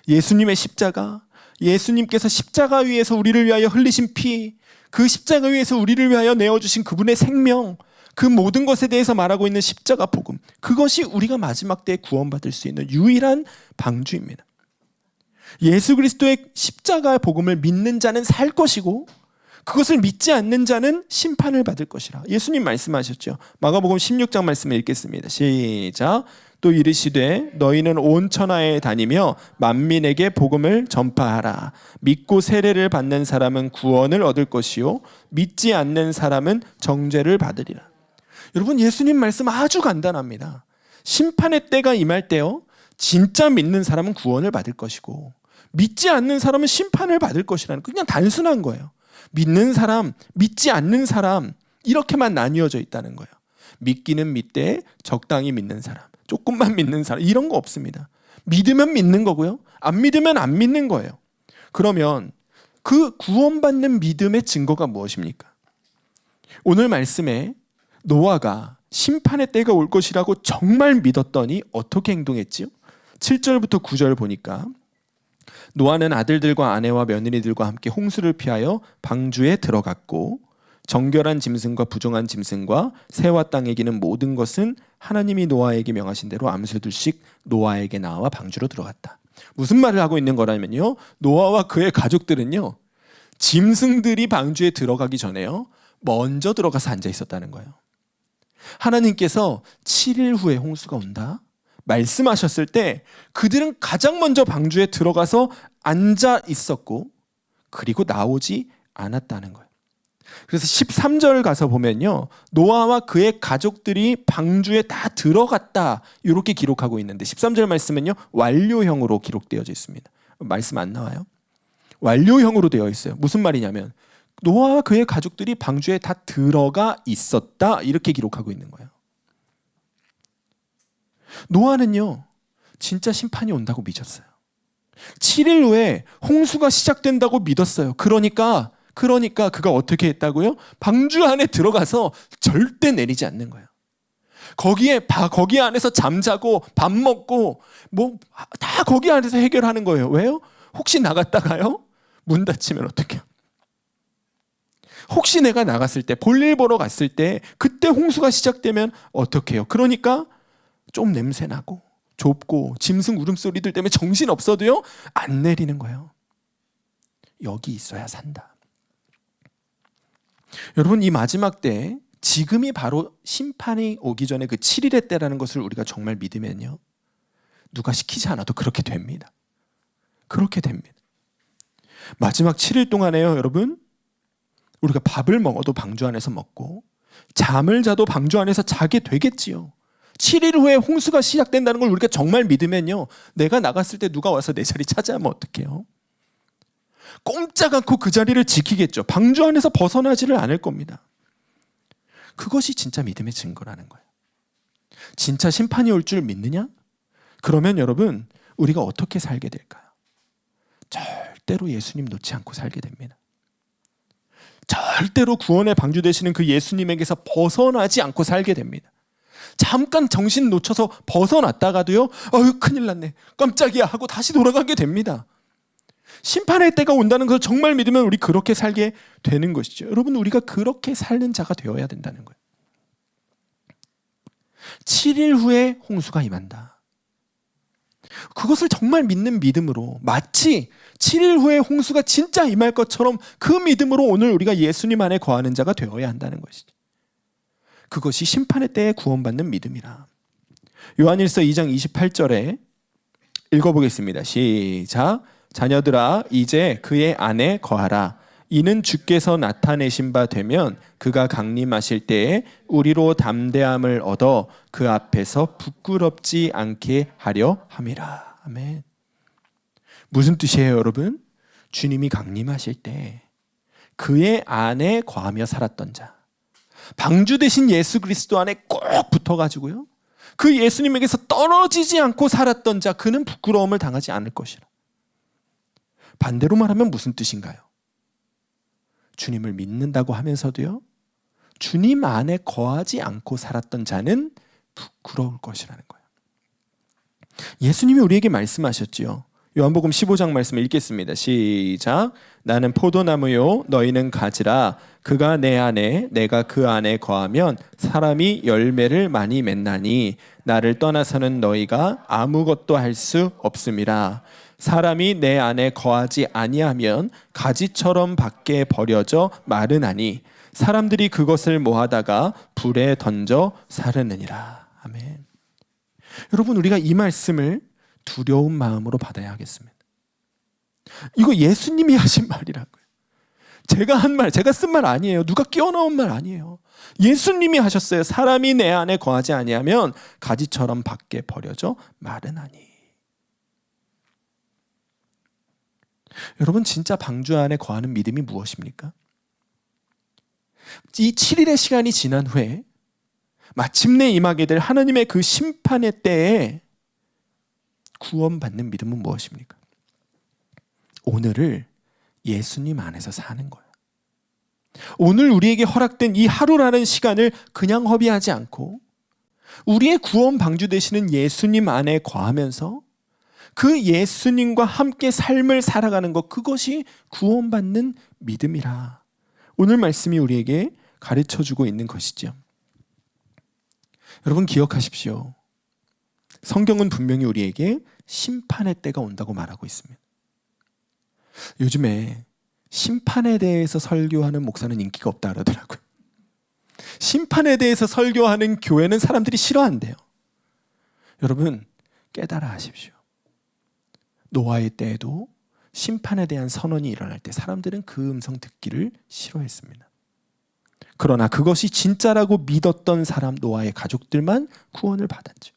Speaker 1: 예수님의 십자가, 예수님께서 십자가 위에서 우리를 위하여 흘리신 피, 그 십자가 위에서 우리를 위하여 내어주신 그분의 생명, 그 모든 것에 대해서 말하고 있는 십자가 복음, 그것이 우리가 마지막 때에 구원받을 수 있는 유일한 방주입니다. 예수 그리스도의 십자가 복음을 믿는 자는 살 것이고, 그것을 믿지 않는 자는 심판을 받을 것이라 예수님 말씀하셨죠. 마가복음 16장 말씀을 읽겠습니다. 시작. 또 이르시되 너희는 온 천하에 다니며 만민에게 복음을 전파하라. 믿고 세례를 받는 사람은 구원을 얻을 것이요 믿지 않는 사람은 정죄를 받으리라. 여러분, 예수님 말씀 아주 간단합니다. 심판의 때가 임할 때요, 진짜 믿는 사람은 구원을 받을 것이고 믿지 않는 사람은 심판을 받을 것이라는, 그냥 단순한 거예요. 믿는 사람, 믿지 않는 사람, 이렇게만 나뉘어져 있다는 거예요. 믿기는 믿되 적당히 믿는 사람, 조금만 믿는 사람, 이런 거 없습니다. 믿으면 믿는 거고요, 안 믿으면 안 믿는 거예요. 그러면 그 구원받는 믿음의 증거가 무엇입니까? 오늘 말씀에 노아가 심판의 때가 올 것이라고 정말 믿었더니 어떻게 행동했지요? 7절부터 9절 보니까, 노아는 아들들과 아내와 며느리들과 함께 홍수를 피하여 방주에 들어갔고, 정결한 짐승과 부정한 짐승과 새와 땅에 기는 모든 것은 하나님이 노아에게 명하신 대로 암수들씩 노아에게 나와 방주로 들어갔다. 무슨 말을 하고 있는 거라면요, 노아와 그의 가족들은요, 짐승들이 방주에 들어가기 전에요, 먼저 들어가서 앉아 있었다는 거예요. 하나님께서 7일 후에 홍수가 온다 말씀하셨을 때 그들은 가장 먼저 방주에 들어가서 앉아 있었고, 그리고 나오지 않았다는 거예요. 그래서 13절 가서 보면요, 노아와 그의 가족들이 방주에 다 들어갔다 이렇게 기록하고 있는데, 13절 말씀은요 완료형으로 기록되어져 있습니다. 말씀 안 나와요? 완료형으로 되어 있어요. 무슨 말이냐면 노아와 그의 가족들이 방주에 다 들어가 있었다 이렇게 기록하고 있는 거예요. 노아는요, 진짜 심판이 온다고 믿었어요. 7일 후에 홍수가 시작된다고 믿었어요. 그러니까 그가 어떻게 했다고요? 방주 안에 들어가서 절대 내리지 않는 거예요. 거기 안에서 잠자고 밥 먹고 뭐 다 거기 안에서 해결하는 거예요. 왜요? 혹시 나갔다가요, 문 닫히면 어떡해요? 혹시 내가 나갔을 때, 볼일 보러 갔을 때 그때 홍수가 시작되면 어떡해요? 그러니까 좀 냄새나고 좁고 짐승 울음소리들 때문에 정신없어도요 안 내리는 거예요. 여기 있어야 산다. 여러분, 이 마지막 때, 지금이 바로 심판이 오기 전에 그 7일의 때라는 것을 우리가 정말 믿으면요, 누가 시키지 않아도 그렇게 됩니다. 그렇게 됩니다. 마지막 7일 동안에요, 여러분, 우리가 밥을 먹어도 방주 안에서 먹고, 잠을 자도 방주 안에서 자게 되겠지요. 7일 후에 홍수가 시작된다는 걸 우리가 정말 믿으면요, 내가 나갔을 때 누가 와서 내 자리 차지하면 어떡해요? 꼼짝 않고 그 자리를 지키겠죠. 방주 안에서 벗어나지를 않을 겁니다. 그것이 진짜 믿음의 증거라는 거예요. 진짜 심판이 올 줄 믿느냐? 그러면 여러분, 우리가 어떻게 살게 될까요? 절대로 예수님 놓지 않고 살게 됩니다. 절대로 구원의 방주 되시는 그 예수님에게서 벗어나지 않고 살게 됩니다. 잠깐 정신 놓쳐서 벗어났다가도요, 아유 큰일 났네, 깜짝이야 하고 다시 돌아가게 됩니다. 심판의 때가 온다는 것을 정말 믿으면 우리 그렇게 살게 되는 것이죠. 여러분, 우리가 그렇게 사는 자가 되어야 된다는 거예요. 7일 후에 홍수가 임한다. 그것을 정말 믿는 믿음으로, 마치 7일 후에 홍수가 진짜 임할 것처럼 그 믿음으로 오늘 우리가 예수님 안에 거하는 자가 되어야 한다는 것이죠. 그것이 심판의 때에 구원받는 믿음이라. 요한일서 2장 28절에 읽어보겠습니다. 시작. 자녀들아, 이제 그의 안에 거하라. 이는 주께서 나타내신 바 되면 그가 강림하실 때에 우리로 담대함을 얻어 그 앞에서 부끄럽지 않게 하려 함이라. 아멘. 무슨 뜻이에요, 여러분? 주님이 강림하실 때 그의 안에 거하며 살았던 자, 방주 되신 예수 그리스도 안에 꼭 붙어가지고요, 그 예수님에게서 떨어지지 않고 살았던 자, 그는 부끄러움을 당하지 않을 것이라. 반대로 말하면 무슨 뜻인가요? 주님을 믿는다고 하면서도요, 주님 안에 거하지 않고 살았던 자는 부끄러울 것이라는 거예요. 예수님이 우리에게 말씀하셨지요. 요한복음 15장 말씀을 읽겠습니다. 시작. 나는 포도나무요, 너희는 가지라. 그가 내 안에, 내가 그 안에 거하면 사람이 열매를 많이 맺나니 나를 떠나서는 너희가 아무것도 할 수 없음이라. 사람이 내 안에 거하지 아니하면 가지처럼 밖에 버려져 마르나니 사람들이 그것을 모아다가 불에 던져 사르느니라. 아멘. 여러분, 우리가 이 말씀을 두려운 마음으로 받아야 하겠습니다. 이거 예수님이 하신 말이라고요. 제가 한 말, 제가 쓴 말 아니에요. 누가 끼워넣은 말 아니에요. 예수님이 하셨어요. 사람이 내 안에 거하지 아니하면 가지처럼 밖에 버려져 마르나니. 여러분, 진짜 방주 안에 거하는 믿음이 무엇입니까? 이 7일의 시간이 지난 후에 마침내 임하게 될 하나님의 그 심판의 때에 구원받는 믿음은 무엇입니까? 오늘을 예수님 안에서 사는 거예요. 오늘 우리에게 허락된 이 하루라는 시간을 그냥 허비하지 않고 우리의 구원 방주 되시는 예수님 안에 거하면서 그 예수님과 함께 삶을 살아가는 것, 그것이 구원받는 믿음이라. 오늘 말씀이 우리에게 가르쳐주고 있는 것이죠. 여러분, 기억하십시오. 성경은 분명히 우리에게 심판의 때가 온다고 말하고 있습니다. 요즘에 심판에 대해서 설교하는 목사는 인기가 없다 그러더라고요. 심판에 대해서 설교하는 교회는 사람들이 싫어한대요. 여러분, 깨달아 하십시오. 노아의 때에도 심판에 대한 선언이 일어날 때 사람들은 그 음성 듣기를 싫어했습니다. 그러나 그것이 진짜라고 믿었던 사람, 노아의 가족들만 구원을 받았죠.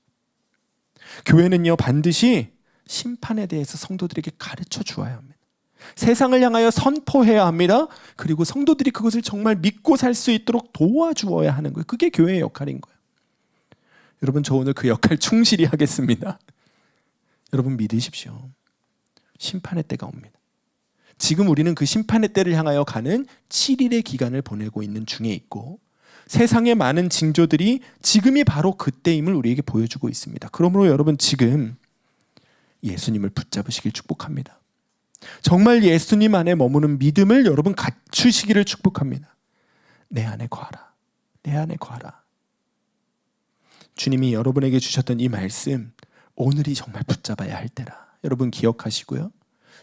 Speaker 1: 교회는요, 반드시 심판에 대해서 성도들에게 가르쳐 주어야 합니다. 세상을 향하여 선포해야 합니다. 그리고 성도들이 그것을 정말 믿고 살 수 있도록 도와주어야 하는 거예요. 그게 교회의 역할인 거예요. 여러분, 저 오늘 그 역할 충실히 하겠습니다. 여러분, 믿으십시오. 심판의 때가 옵니다. 지금 우리는 그 심판의 때를 향하여 가는 7일의 기간을 보내고 있는 중에 있고, 세상의 많은 징조들이 지금이 바로 그때임을 우리에게 보여주고 있습니다. 그러므로 여러분, 지금 예수님을 붙잡으시길 축복합니다. 정말 예수님 안에 머무는 믿음을 여러분 갖추시기를 축복합니다. 내 안에 거하라. 내 안에 거하라. 주님이 여러분에게 주셨던 이 말씀, 오늘이 정말 붙잡아야 할 때라. 여러분 기억하시고요.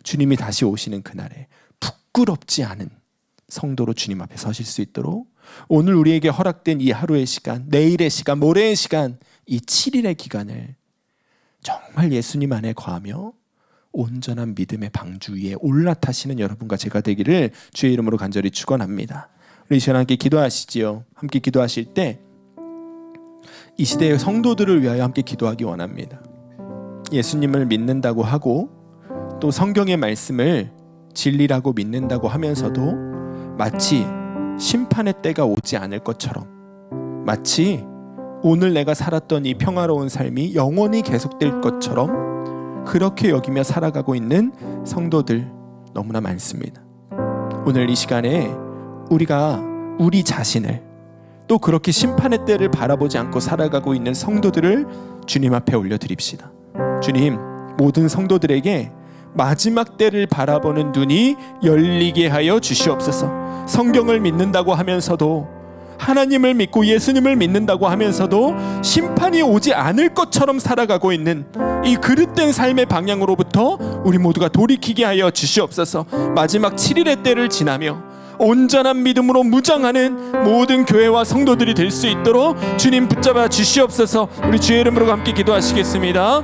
Speaker 1: 주님이 다시 오시는 그날에 부끄럽지 않은 성도로 주님 앞에 서실 수 있도록 오늘 우리에게 허락된 이 하루의 시간, 내일의 시간, 모레의 시간, 이 7일의 기간을 정말 예수님 안에 거하며 온전한 믿음의 방주 위에 올라타시는 여러분과 제가 되기를 주의 이름으로 간절히 축원합니다. 우리 시간 함께 기도하시지요. 함께 기도하실 때 이 시대의 성도들을 위하여 함께 기도하기 원합니다. 예수님을 믿는다고 하고 또 성경의 말씀을 진리라고 믿는다고 하면서도 마치 심판의 때가 오지 않을 것처럼, 마치 오늘 내가 살았던 이 평화로운 삶이 영원히 계속될 것처럼 그렇게 여기며 살아가고 있는 성도들 너무나 많습니다. 오늘 이 시간에 우리가 우리 자신을 또 그렇게 심판의 때를 바라보지 않고 살아가고 있는 성도들을 주님 앞에 올려드립시다. 주님, 모든 성도들에게 마지막 때를 바라보는 눈이 열리게 하여 주시옵소서. 성경을 믿는다고 하면서도, 하나님을 믿고 예수님을 믿는다고 하면서도 심판이 오지 않을 것처럼 살아가고 있는 이 그릇된 삶의 방향으로부터 우리 모두가 돌이키게 하여 주시옵소서. 마지막 7일의 때를 지나며 온전한 믿음으로 무장하는 모든 교회와 성도들이 될 수 있도록 주님 붙잡아 주시옵소서. 우리 주의 이름으로 함께 기도하시겠습니다.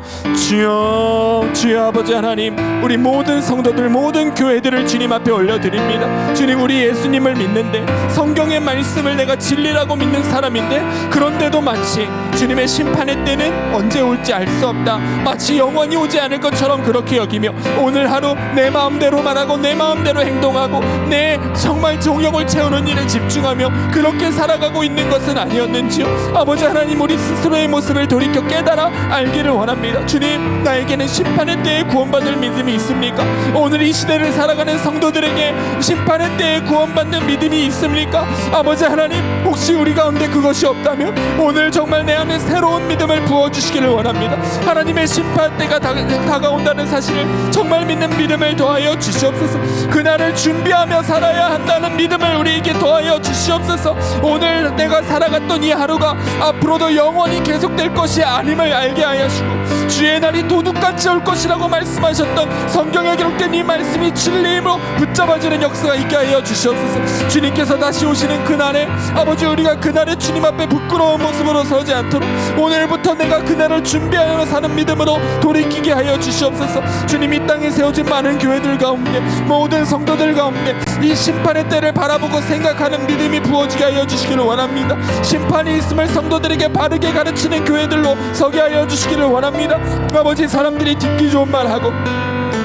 Speaker 1: 주여, 주여 아버지 하나님, 우리 모든 성도들, 모든 교회들을 주님 앞에 올려드립니다. 주님, 우리 예수님을 믿는데, 성경의 말씀을 내가 진리라고 믿는 사람인데, 그런데도 마치 주님의 심판의 때는 언제 올지 알 수 없다, 마치 영원히 오지 않을 것처럼 그렇게 여기며 오늘 하루 내 마음대로 말하고 내 마음대로 행동하고 내 정말 정욕을 채우는 일에 집중하며 그렇게 살아가고 있는 것은 아니었는지요. 아버지 하나님, 우리 스스로의 모습을 돌이켜 깨달아 알기를 원합니다. 주님, 나에게는 심판의 때에 구원받을 믿음이 있습니까? 오늘 이 시대를 살아가는 성도들에게 심판의 때에 구원받는 믿음이 있습니까? 아버지 하나님, 혹시 우리 가운데 그것이 없다면 오늘 정말 내 안에 새로운 믿음을 부어주시기를 원합니다. 하나님의 심판 때가 다가온다는 사실을 정말 믿는 믿음을 더하여 주시옵소서. 그날을 준비하며 살아야 한다는 믿음을 우리에게 더하여 주시옵소서. 오늘 내가 살아갔던 이 하루가 앞으로도 영원히 계속될 것이 아님을 알게 하시고 주의 날이 도둑같이 올 것이라고 말씀하셨던 성경에 기록된 이 말씀이 진리임으로 붙잡아지는 역사가 있게 하여 주시옵소서. 주님께서 다시 오시는 그날에 아버지, 우리가 그날에 주님 앞에 부끄러운 모습으로 서지 않도록 오늘부터 내가 그날을 준비하여 사는 믿음으로 돌이키게 하여 주시옵소서. 주님, 이 땅에 세워진 많은 교회들 가운데, 모든 성도들 가운데 이 심판의 때를 바라보고 생각하는 믿음이 부어지게 하여 주시기를 원합니다. 심판이 있음을 성도들에게 바르게 가르치는 교회들로 서게 하여 주시기를 원합니다. 아버지, 사람들이 듣기 좋은 말하고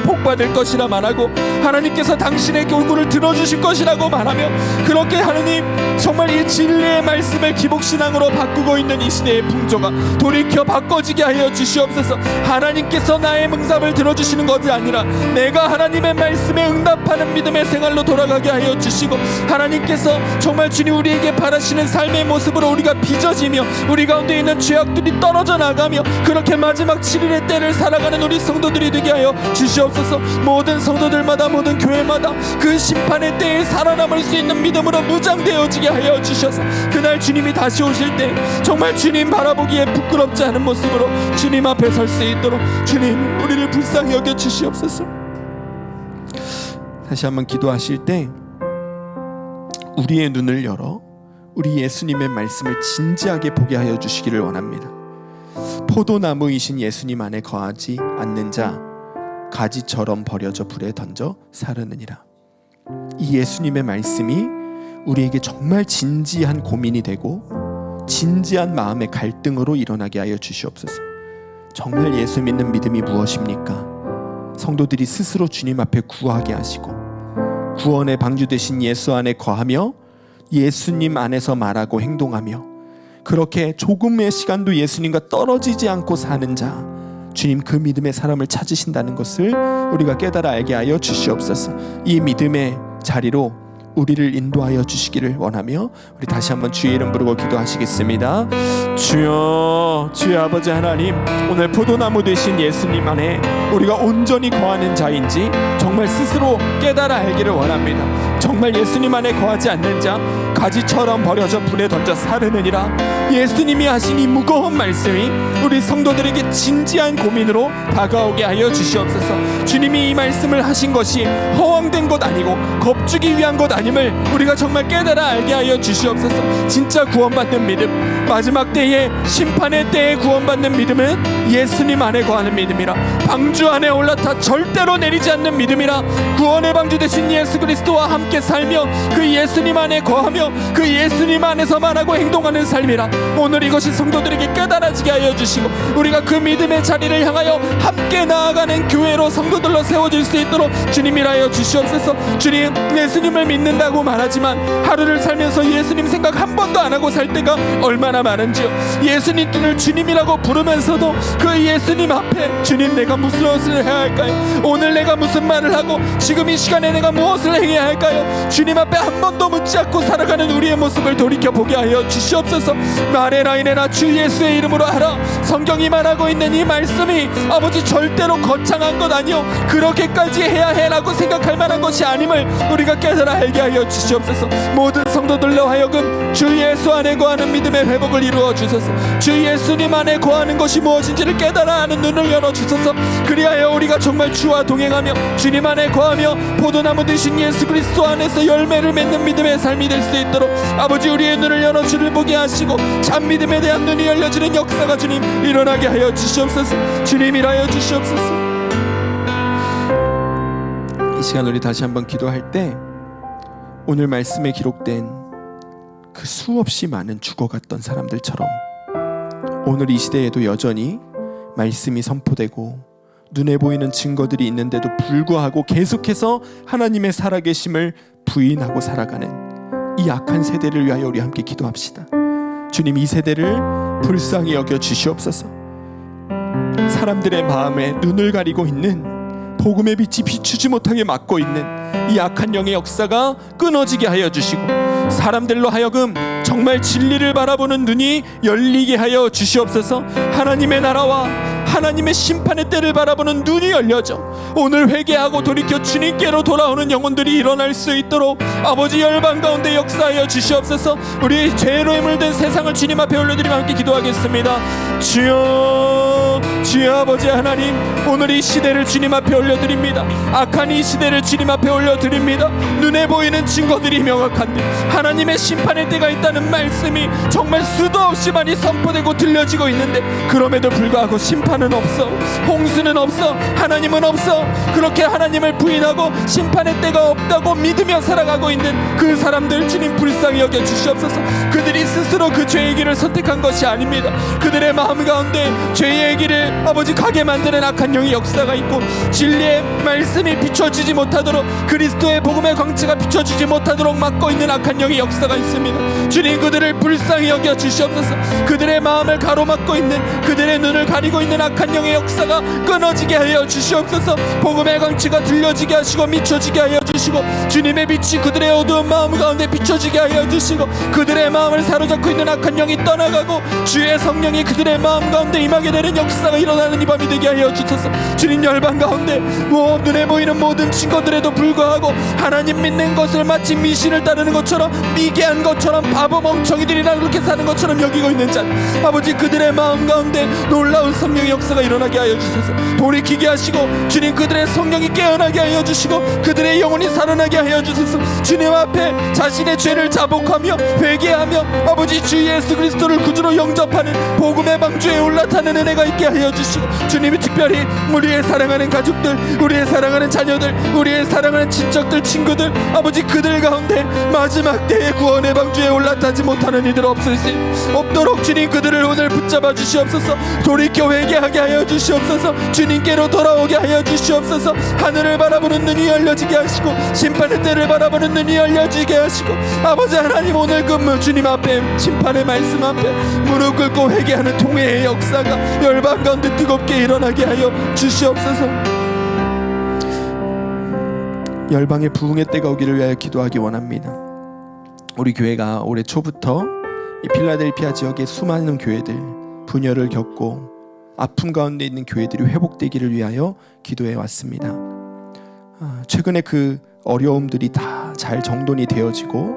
Speaker 1: 복받을 것이라 말하고 하나님께서 당신의 얼굴을 들어주실 것이라고 말하며 그렇게 하느님 정말 이 진리의 말씀을 기복신앙으로 바꾸고 있는 이 시대의 풍조가 돌이켜 바꿔지게 하여 주시옵소서. 하나님께서 나의 응답을 들어주시는 것이 아니라 내가 하나님의 말씀에 응답하는 믿음의 생활로 돌아가게 하여 주시고, 하나님께서 정말 주님 우리에게 바라시는 삶의 모습으로 우리가 빚어지며 우리 가운데 있는 죄악들이 떨어져 나가며 그렇게 마지막 7일의 때를 살아가는 우리 성도들이 되게 하여 주시옵소서. 모든 성도들마다, 모든 교회마다 그 심판의 때에 살아남을 수 있는 믿음으로 무장되어지게 하여 주셔서 그날 주님이 다시 오실 때 정말 주님 바라보기에 부끄럽지 않은 모습으로 주님 앞에 설 수 있도록 주님 우리를 불쌍히 여겨 주시옵소서. 다시 한번 기도하실 때 우리의 눈을 열어 우리 예수님의 말씀을 진지하게 보게 하여 주시기를 원합니다. 포도나무이신 예수님 안에 거하지 않는 자 가지처럼 버려져 불에 던져 사르느니라. 이 예수님의 말씀이 우리에게 정말 진지한 고민이 되고 진지한 마음의 갈등으로 일어나게 하여 주시옵소서. 정말 예수 믿는 믿음이 무엇입니까? 성도들이 스스로 주님 앞에 구하게 하시고 구원의 방주 되신 예수 안에 거하며 예수님 안에서 말하고 행동하며 그렇게 조금의 시간도 예수님과 떨어지지 않고 사는 자, 주님 그 믿음의 사람을 찾으신다는 것을 우리가 깨달아 알게 하여 주시옵소서. 이 믿음의 자리로 우리를 인도하여 주시기를 원하며 우리 다시 한번 주의 이름 부르고 기도하시겠습니다. 주여, 주의 아버지 하나님, 오늘 포도나무 되신 예수님 안에 우리가 온전히 거하는 자인지 정말 스스로 깨달아 알기를 원합니다. 정말 예수님 안에 거하지 않는 자 가지처럼 버려져 불에 던져 사르느니라. 예수님이 하신 이 무거운 말씀이 우리 성도들에게 진지한 고민으로 다가오게 하여 주시옵소서. 주님이 이 말씀을 하신 것이 허황된 것 아니고 겁주기 위한 것 아니고
Speaker 2: 아님을 우리가 정말 깨달아 알게 하여 주시옵소서. 진짜 구원받는 믿음, 마지막 때에 심판의 때에 구원받는 믿음은 예수님 안에 거하는 믿음이라, 방주 안에 올라타 절대로 내리지 않는 믿음이라, 구원의 방주 되신 예수 그리스도와 함께 살며 그 예수님 안에 거하며 그 예수님 안에서만 하고 행동하는 삶이라. 오늘 이것이 성도들에게 깨달아지게 하여 주시고 우리가 그 믿음의 자리를 향하여 함께 나아가는 교회로 성도들로 세워질 수 있도록 주님이라여 주시옵소서. 주님, 예수님을 믿는다고 말하지만 하루를 살면서 예수님 생각 한 번도 안 하고 살 때가 얼마나 많은지요. 예수님을 주님이라고 부르면서도 그 예수님 앞에 주님, 내가 무엇을 해야 할까요? 오늘 내가 무슨 말을 하고 지금 이 시간에 내가 무엇을 해야 할까요? 주님 앞에 한 번도 묻지 않고 살아가는 우리의 모습을 돌이켜보게 하여 주시옵소서. 말해라 이래라 주 예수의 이름으로 하라. 성경이 말하고 있는 이 말씀이 아버지 절대로 거창한 것 아니요, 그렇게까지 해야 해라고 생각할 만한 것이 아님을 우리가 깨달아 알게 하여 주시옵소서. 모든 성도들로 하여금 주 예수 안에 거하는 믿음의 회복을 이루어 주소서. 주 예수님 안에 거하는 것이 무엇인지를 깨달아 아는 눈을 열어 주소서. 그리하여 우리가 정말 주와 동행하며 주님 안에 거하며 포도나무 되신 예수 그리스도 안에서 열매를 맺는 믿음의 삶이 될 수 있도록 아버지 우리의 눈을 열어 주를 보게 하시고 참 믿음에 대한 눈이 열려지는 역사가 주님 일어나게 하여 주시옵소서. 주님이라여 주시옵소서. 이 시간 우리 다시 한번 기도할 때 오늘 말씀에 기록된 그 수없이 많은 죽어갔던 사람들처럼 오늘 이 시대에도 여전히 말씀이 선포되고 눈에 보이는 증거들이 있는데도 불구하고 계속해서 하나님의 살아계심을 부인하고 살아가는 이 악한 세대를 위하여 우리 함께 기도합시다. 주님, 이 세대를 불쌍히 여겨 주시옵소서. 사람들의 마음에 눈을 가리고 있는 복음의 빛이 비추지 못하게 막고 있는 이 악한 영의 역사가 끊어지게 하여 주시고 사람들로 하여금 정말 진리를 바라보는 눈이 열리게 하여 주시옵소서. 하나님의 나라와 하나님의 심판의 때를 바라보는 눈이 열려져 오늘 회개하고 돌이켜 주님께로 돌아오는 영혼들이 일어날 수 있도록 아버지 열방 가운데 역사하여 주시옵소서. 우리 죄로 물든 세상을 주님 앞에 올려드리며 함께 기도하겠습니다. 주여, 주여 아버지 하나님, 오늘 이 시대를 주님 앞에 올려드립니다. 악한 이 시대를 주님 앞에 올려드립니다. 눈에 보이는 증거들이 명확한데 하나님의 심판의 때가 있다는 말씀이 정말 수도 없이 많이 선포되고 들려지고 있는데 그럼에도 불구하고 심판은 없어, 홍수는 없어, 하나님은 없어. 그렇게 하나님을 부인하고 심판의 때가 없다고 믿으며 살아가고 있는 그 사람들 주님 불쌍히 여겨 주시옵소서. 그들이 스스로 그 죄의 길을 선택한 것이 아닙니다. 그들의 마음 가운데 죄의 길을 아버지 가게 만드는 악한 영의 역사가 있고 진리의 말씀이 비춰지지 못하도록 그리스도의 복음의 광채가 비춰지지 못하도록 막고 있는 악한 영의 역사가 있습니다. 주님, 그들을 불쌍히 여겨 주시옵소서. 그들의 마음을 가로막고 있는, 그들의 눈을 가리고 있는 악한 영의 역사가 끊어지게 하여 주시옵소서. 복음의 광채가 들려지게 하시고 미쳐지게 하여 주시고 주님의 빛이 그들의 어두운 마음 가운데 비춰지게 하여 주시고 그들의 마음을 사로잡고 있는 악한 영이 떠나가고 주의 성령이 그들의 마음 가운데 임하게 되는 역사가 일어나는 이 밤이 되게 하여 주소서. 주님, 열방 가운데 눈에 보이는 모든 증거들에도 불구하고 하나님 믿는 것을 마치 미신을 따르는 것처럼, 미개한 것처럼, 바보 멍청이들이나 그렇게 사는 것처럼 여기고 있는 자 아버지, 그들의 마음 가운데 놀라운 성령의 역사가 일어나게 하여 주소서. 돌이키게 하시고 주님, 그들의 성령이 깨어나게 하여 주시고 그들의 영혼이 살아나게 하여 주소서. 주님 앞에 자신의 죄를 자복하며 회개하며 아버지 주 예수 그리스도를 구주로 영접하는 복음의 방주에 올라타는 은혜가 있게 하여 주시고 주님이 특별히 우리의 사랑하는 가족들, 우리의 사랑하는 자녀들, 우리의 사랑하는 친척들, 친구들 아버지, 그들 가운데 마지막 때의 구원의 방주에 올라타지 못하는 이들 없을 수 없도록 주님, 그들을 오늘 붙잡아 주시옵소서. 돌이켜 회개하게 하여 주시옵소서. 주님께로 돌아오게 하여 주시옵소서. 하늘을 바라보는 눈이 열려지게 하시고 심판의 때를 바라보는 눈이 열려지게 하시고 아버지 하나님, 오늘 그 주님 앞에 심판의 말씀 앞에 무릎 꿇고 회개하는 통회의 역사가 열방 가운데 뜨겁게 일어나게 하여 주시옵소서. 열방의 부흥의 때가 오기를 위하여 기도하기 원합니다. 우리 교회가 올해 초부터 이 필라델피아 지역의 수많은 교회들 분열을 겪고 아픔 가운데 있는 교회들이 회복되기를 위하여 기도해 왔습니다. 최근에 그 어려움들이 다 잘 정돈이 되어지고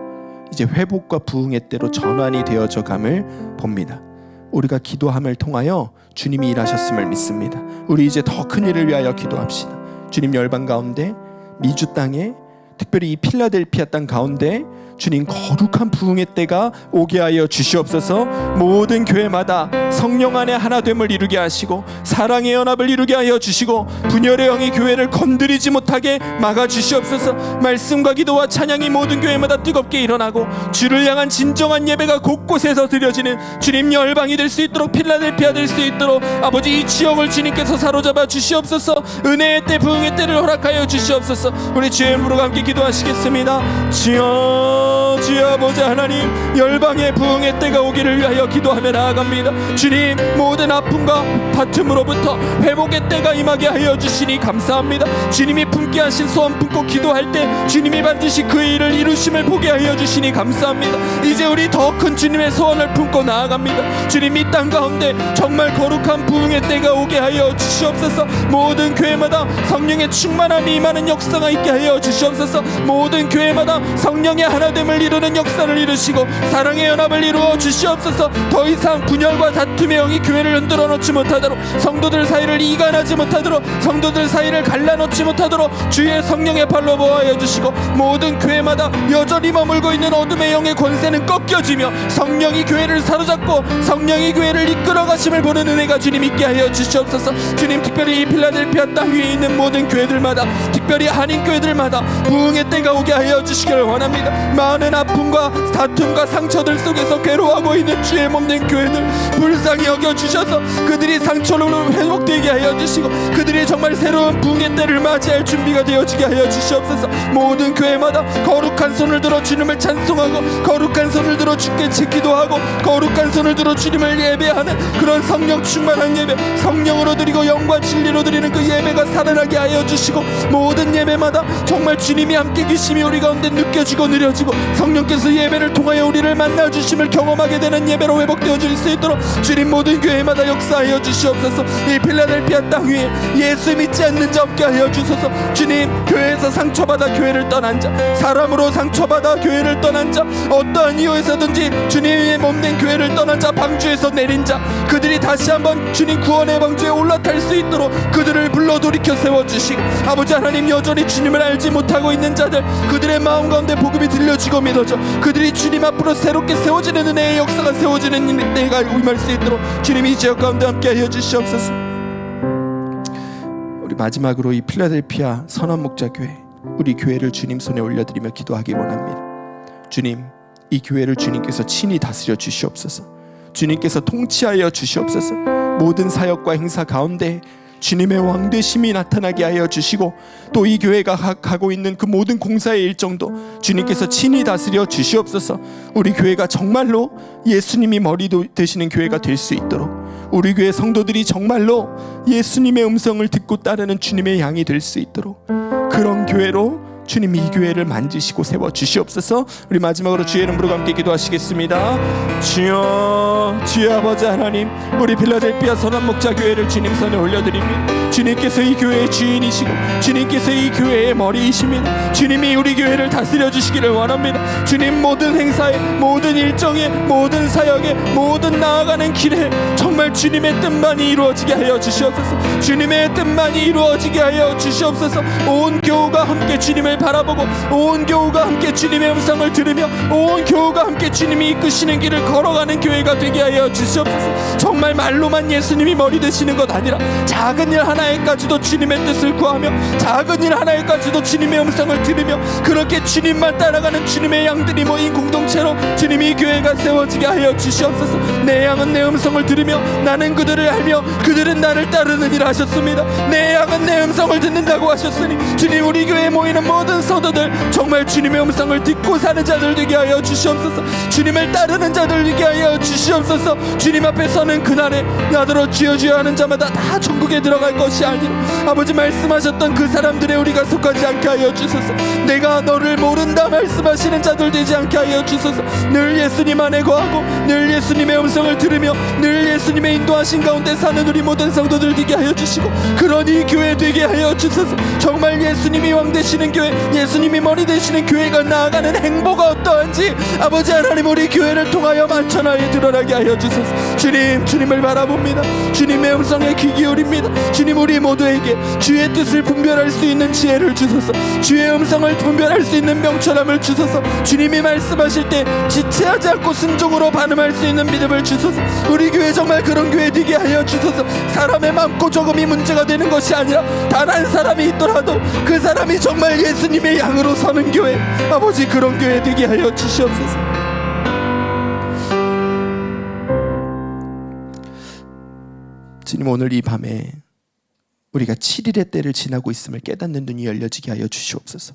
Speaker 2: 이제 회복과 부흥의 때로 전환이 되어져 감을 봅니다. 우리가 기도함을 통하여 주님이 일하셨음을 믿습니다. 우리 이제 더 큰 일을 위하여 기도합시다. 주님, 열방 가운데 미주 땅에 특별히 이 필라델피아 땅 가운데 주님 거룩한 부흥의 때가 오게 하여 주시옵소서. 모든 교회마다 성령 안에 하나됨을 이루게 하시고 사랑의 연합을 이루게 하여 주시고 분열의 영이 교회를 건드리지 못하게 막아 주시옵소서. 말씀과 기도와 찬양이 모든 교회마다 뜨겁게 일어나고 주를 향한 진정한 예배가 곳곳에서 드려지는 주님 열방이 될 수 있도록, 필라델피아 될 수 있도록 아버지 이 지역을 주님께서 사로잡아 주시옵소서. 은혜의 때 부흥의 때를 허락하여 주시옵소서. 우리 주의 이름으로 함께 기도하시겠습니다. 주여, 주여 아버지 하나님, 열방의 부흥의 때가 오기를 위하여 기도하며 나아갑니다. 주님, 모든 아픔과 다툼으로부터 회복의 때가 임하게 하여 주시니 감사합니다. 주님이 품게 하신 소원 품고 기도할 때 주님이 반드시 그 일을 이루심을 보게 하여 주시니 감사합니다. 이제 우리 더 큰 주님의 소원을 품고 나아갑니다. 주님, 이 땅 가운데 정말 거룩한 부흥의 때가 오게 하여 주시옵소서. 모든 교회마다 성령의 충만함이 임하는 역사가 있게 하여 주시옵소서. 모든 교회마다 성령의 하나됨을 이루는 역사를 이루시고 사랑의 연합을 이루어 주시옵소서. 더 이상 분열과 다툼의 영이 교회를 흔들어 놓지 못하도록, 성도들 사이를 이간하지 못하도록, 성도들 사이를 갈라놓지 못하도록 주의 성령의 발로 보호하여 주시고 모든 교회마다 여전히 머물고 있는 어둠의 영의 권세는 꺾여지며 성령이 교회를 사로잡고 성령이 교회를 이끌어 가심을 보는 은혜가 주님 있게 하여 주시옵소서. 주님, 특별히 이 필라델피아 땅 위에 있는 모든 교회들마다, 특별히 한인교회들마다 부흥의 때가 오게 하여 주시기를 원합니다. 많은 아픔과 다툼과 상처들 속에서 괴로워하고 있는 주의 몸된 교회들 불쌍히 여겨주셔서 그들이 상처로 회복되게 하여 주시고 그들이 정말 새로운 부흥의 때를 맞이할 준비가 되어지게 하여 주시옵소서. 모든 교회마다 거룩한 손을 들어 주님을 찬송하고 거룩한 손을 들어 주께 기도하고 거룩한 손을 들어 주님을 예배하는 그런 성령 충만한 예배, 성령으로 드리고 영과 진리로 드리는 그 예배가 살아나게 하여 주시고 모든 예배마다 정말 주님이 함께 계심이 우리 가운데 느껴지고 느려지고 성령께서 예배를 통하여 우리를 만나 주심을 경험하게 되는 예배로 회복되어질 수 있도록 주님 모든 교회마다 역사하여 주시옵소서. 이 필라델피아 땅 위에 예수 믿지 않는 자 없게 하여 주소서. 주님, 교회에서 상처받아 교회를 떠난 자, 사람으로 상처받아 교회를 떠난 자, 어떠한 이유에서든지 주님의 몸된 교회를 떠난 자, 방주에서 내린 자, 그들이 다시 한번 주님 구원의 방주에 올라탈 수 있도록 그들을 불러 돌이켜 세워주시고 아버지 하나님, 여전히 주님을 알지 못하고 있는 자들, 그들의 마음 가운데 복음이 들려지고 믿어져 그들이 주님 앞으로 새롭게 세워지는 은혜의 역사가 세워지는 때가 임할 수 있도록 주님이 이 지역 가운데 함께 하여 주시옵소서. 우리 마지막으로 이 필라델피아 선한 목자교회, 우리 교회를 주님 손에 올려드리며 기도하기 원합니다. 주님, 이 교회를 주님께서 친히 다스려 주시옵소서. 주님께서 통치하여 주시옵소서. 모든 사역과 행사 가운데 주님의 왕되심이 나타나게 하여 주시고 또 이 교회가 가고 있는 그 모든 공사의 일정도 주님께서 친히 다스려 주시옵소서. 우리 교회가 정말로 예수님이 머리 되시는 교회가 될 수 있도록, 우리 교회 성도들이 정말로 예수님의 음성을 듣고 따르는 주님의 양이 될 수 있도록 그런 교회로 주님 이 교회를 만지시고 세워 주시옵소서. 우리 마지막으로 주의 이름으로 함께 기도하시겠습니다. 주여, 주의 아버지 하나님, 우리 필라델피아 선한 목자 교회를 주님 손에 올려드립니다. 주님께서 이 교회의 주인이시고 주님께서 이 교회의 머리이십니다. 주님이 우리 교회를 다스려 주시기를 원합니다. 주님, 모든 행사에, 모든 일정에, 모든 사역에, 모든 나아가는 길에 정말 주님의 뜻만이 이루어지게 하여 주시옵소서. 주님의 뜻만이 이루어지게 하여 주시옵소서. 온 교우가 함께 주님을 바라보고 온 교우가 함께 주님의 음성을 들으며 온 교우가 함께 주님이 이끄시는 길을 걸어가는 교회가 되게 하여 주시옵소서. 정말 말로만 예수님이 머리 되시는 것 아니라 작은 일 하나에까지도 주님의 뜻을 구하며 작은 일 하나에까지도 주님의 음성을 들으며 그렇게 주님만 따라가는 주님의 양들이 모인 공동체로 주님이 교회가 세워지게 하여 주시옵소서. 내 양은 내 음성을 들으며 나는 그들을 알며 그들은 나를 따르느니라 하셨습니다. 내 양은 내 음성을 듣는다고 하셨으니 주님, 우리 교회에 모이는 모든 성도들 정말 주님의 음성을 듣고 사는 자들 되게 하여 주시옵소서. 주님을 따르는 자들 되게 하여 주시옵소서. 주님 앞에 서는 그날에 나더러 주여 주여 하는 자마다 다 천국에 들어갈 것이 아니라 아버지 말씀하셨던 그 사람들의 우리가 속하지 않게 하여 주소서. 내가 너를 모른다 말씀하시는 자들 되지 않게 하여 주소서. 늘 예수님 안에 거하고 늘 예수님의 음성을 들으며 늘 예수님의 인도하신 가운데 사는 우리 모든 성도들 되게 하여 주시고 그런 이 교회 되게 하여 주소서. 정말 예수님이 왕 되시는 교회, 예수님이 머리 되시는 교회가 나아가는 행보가 어떠한지 아버지 하나님 우리 교회를 통하여 만천하에 드러나게 하여 주소서. 주님을 바라봅니다. 주님의 음성에 귀 기울입니다. 주님, 우리 모두에게 주의 뜻을 분별할 수 있는 지혜를 주소서. 주의 음성을 분별할 수 있는 명철함을 주소서. 주님이 말씀하실 때 지체하지 않고 순종으로 반응할 수 있는 믿음을 주소서. 우리 교회 정말 그런 교회 되게 하여 주소서. 사람의 많고 조금이 문제가 되는 것이 아니라 단 한 사람이 있더라도 그 사람이 정말 예수님의 양으로 서는 교회, 아버지 그런 교회 되게 하여 주시옵소서. 주님, 오늘 이 밤에 우리가 7일의 때를 지나고 있음을 깨닫는 눈이 열려지게 하여 주시옵소서.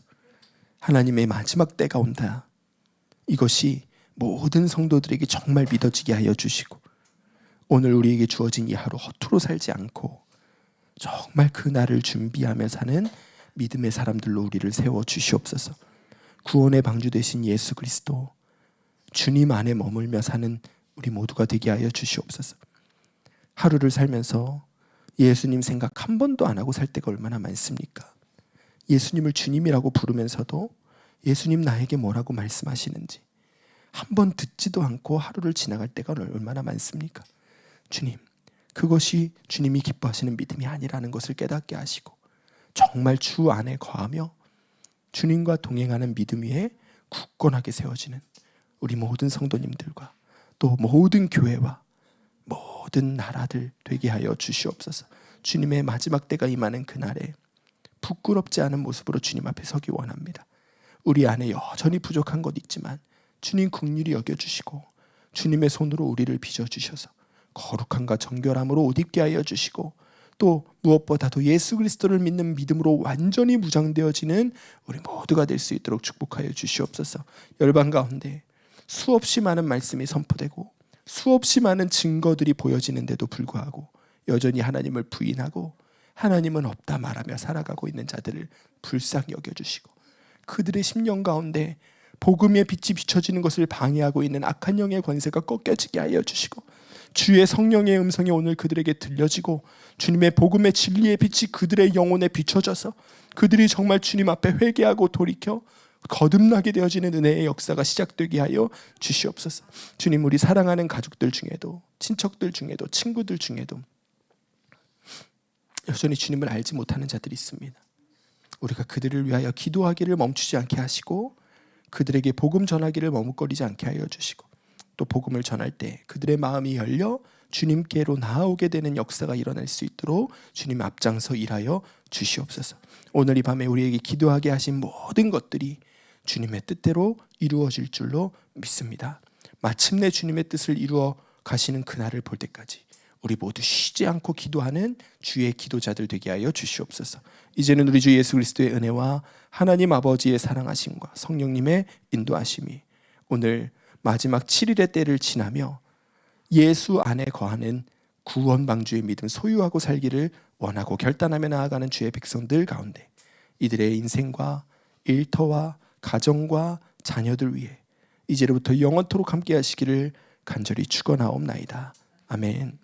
Speaker 2: 하나님의 마지막 때가 온다, 이것이 모든 성도들에게 정말 믿어지게 하여 주시고, 오늘 우리에게 주어진 이 하루 허투루 살지 않고 정말 그 날을 준비하며 사는 믿음의 사람들로 우리를 세워 주시옵소서. 구원의 방주 되신 예수 그리스도, 주님 안에 머물며 사는 우리 모두가 되게 하여 주시옵소서. 하루를 살면서 예수님 생각 한 번도 안 하고 살 때가 얼마나 많습니까? 예수님을 주님이라고 부르면서도 예수님 나에게 뭐라고 말씀하시는지 한 번 듣지도 않고 하루를 지나갈 때가 얼마나 많습니까? 주님, 그것이 주님이 기뻐하시는 믿음이 아니라는 것을 깨닫게 하시고 정말 주 안에 거하며 주님과 동행하는 믿음 위에 굳건하게 세워지는 우리 모든 성도님들과 또 모든 교회와 모든 나라들 되게 하여 주시옵소서. 주님의 마지막 때가 임하는 그날에 부끄럽지 않은 모습으로 주님 앞에 서기 원합니다. 우리 안에 여전히 부족한 것 있지만 주님 긍휼히 여겨주시고 주님의 손으로 우리를 빚어주셔서 거룩함과 정결함으로 옷 입게 하여 주시고, 또 무엇보다도 예수 그리스도를 믿는 믿음으로 완전히 무장되어지는 우리 모두가 될 수 있도록 축복하여 주시옵소서. 열방 가운데 수없이 많은 말씀이 선포되고 수없이 많은 증거들이 보여지는데도 불구하고 여전히 하나님을 부인하고 하나님은 없다 말하며 살아가고 있는 자들을 불쌍히 여겨주시고, 그들의 심령 가운데 복음의 빛이 비춰지는 것을 방해하고 있는 악한 영의 권세가 꺾여지게 하여 주시고, 주의 성령의 음성이 오늘 그들에게 들려지고 주님의 복음의 진리의 빛이 그들의 영혼에 비춰져서 그들이 정말 주님 앞에 회개하고 돌이켜 거듭나게 되어지는 은혜의 역사가 시작되게 하여 주시옵소서. 주님, 우리 사랑하는 가족들 중에도, 친척들 중에도, 친구들 중에도 여전히 주님을 알지 못하는 자들이 있습니다. 우리가 그들을 위하여 기도하기를 멈추지 않게 하시고 그들에게 복음 전하기를 머뭇거리지 않게 하여 주시고, 또 복음을 전할 때 그들의 마음이 열려 주님께로 나아오게 되는 역사가 일어날 수 있도록 주님 앞장서 일하여 주시옵소서. 오늘 이 밤에 우리에게 기도하게 하신 모든 것들이 주님의 뜻대로 이루어질 줄로 믿습니다. 마침내 주님의 뜻을 이루어 가시는 그날을 볼 때까지 우리 모두 쉬지 않고 기도하는 주의 기도자들 되게 하여 주시옵소서. 이제는 우리 주 예수 그리스도의 은혜와 하나님 아버지의 사랑하심과 성령님의 인도하심이 오늘 마지막 7일의 때를 지나며 예수 안에 거하는 구원 방주의 믿음 소유하고 살기를 원하고 결단하며 나아가는 주의 백성들 가운데 이들의 인생과 일터와 가정과 자녀들 위해 이제로부터 영원토록 함께 하시기를 간절히 축원하옵나이다. 아멘.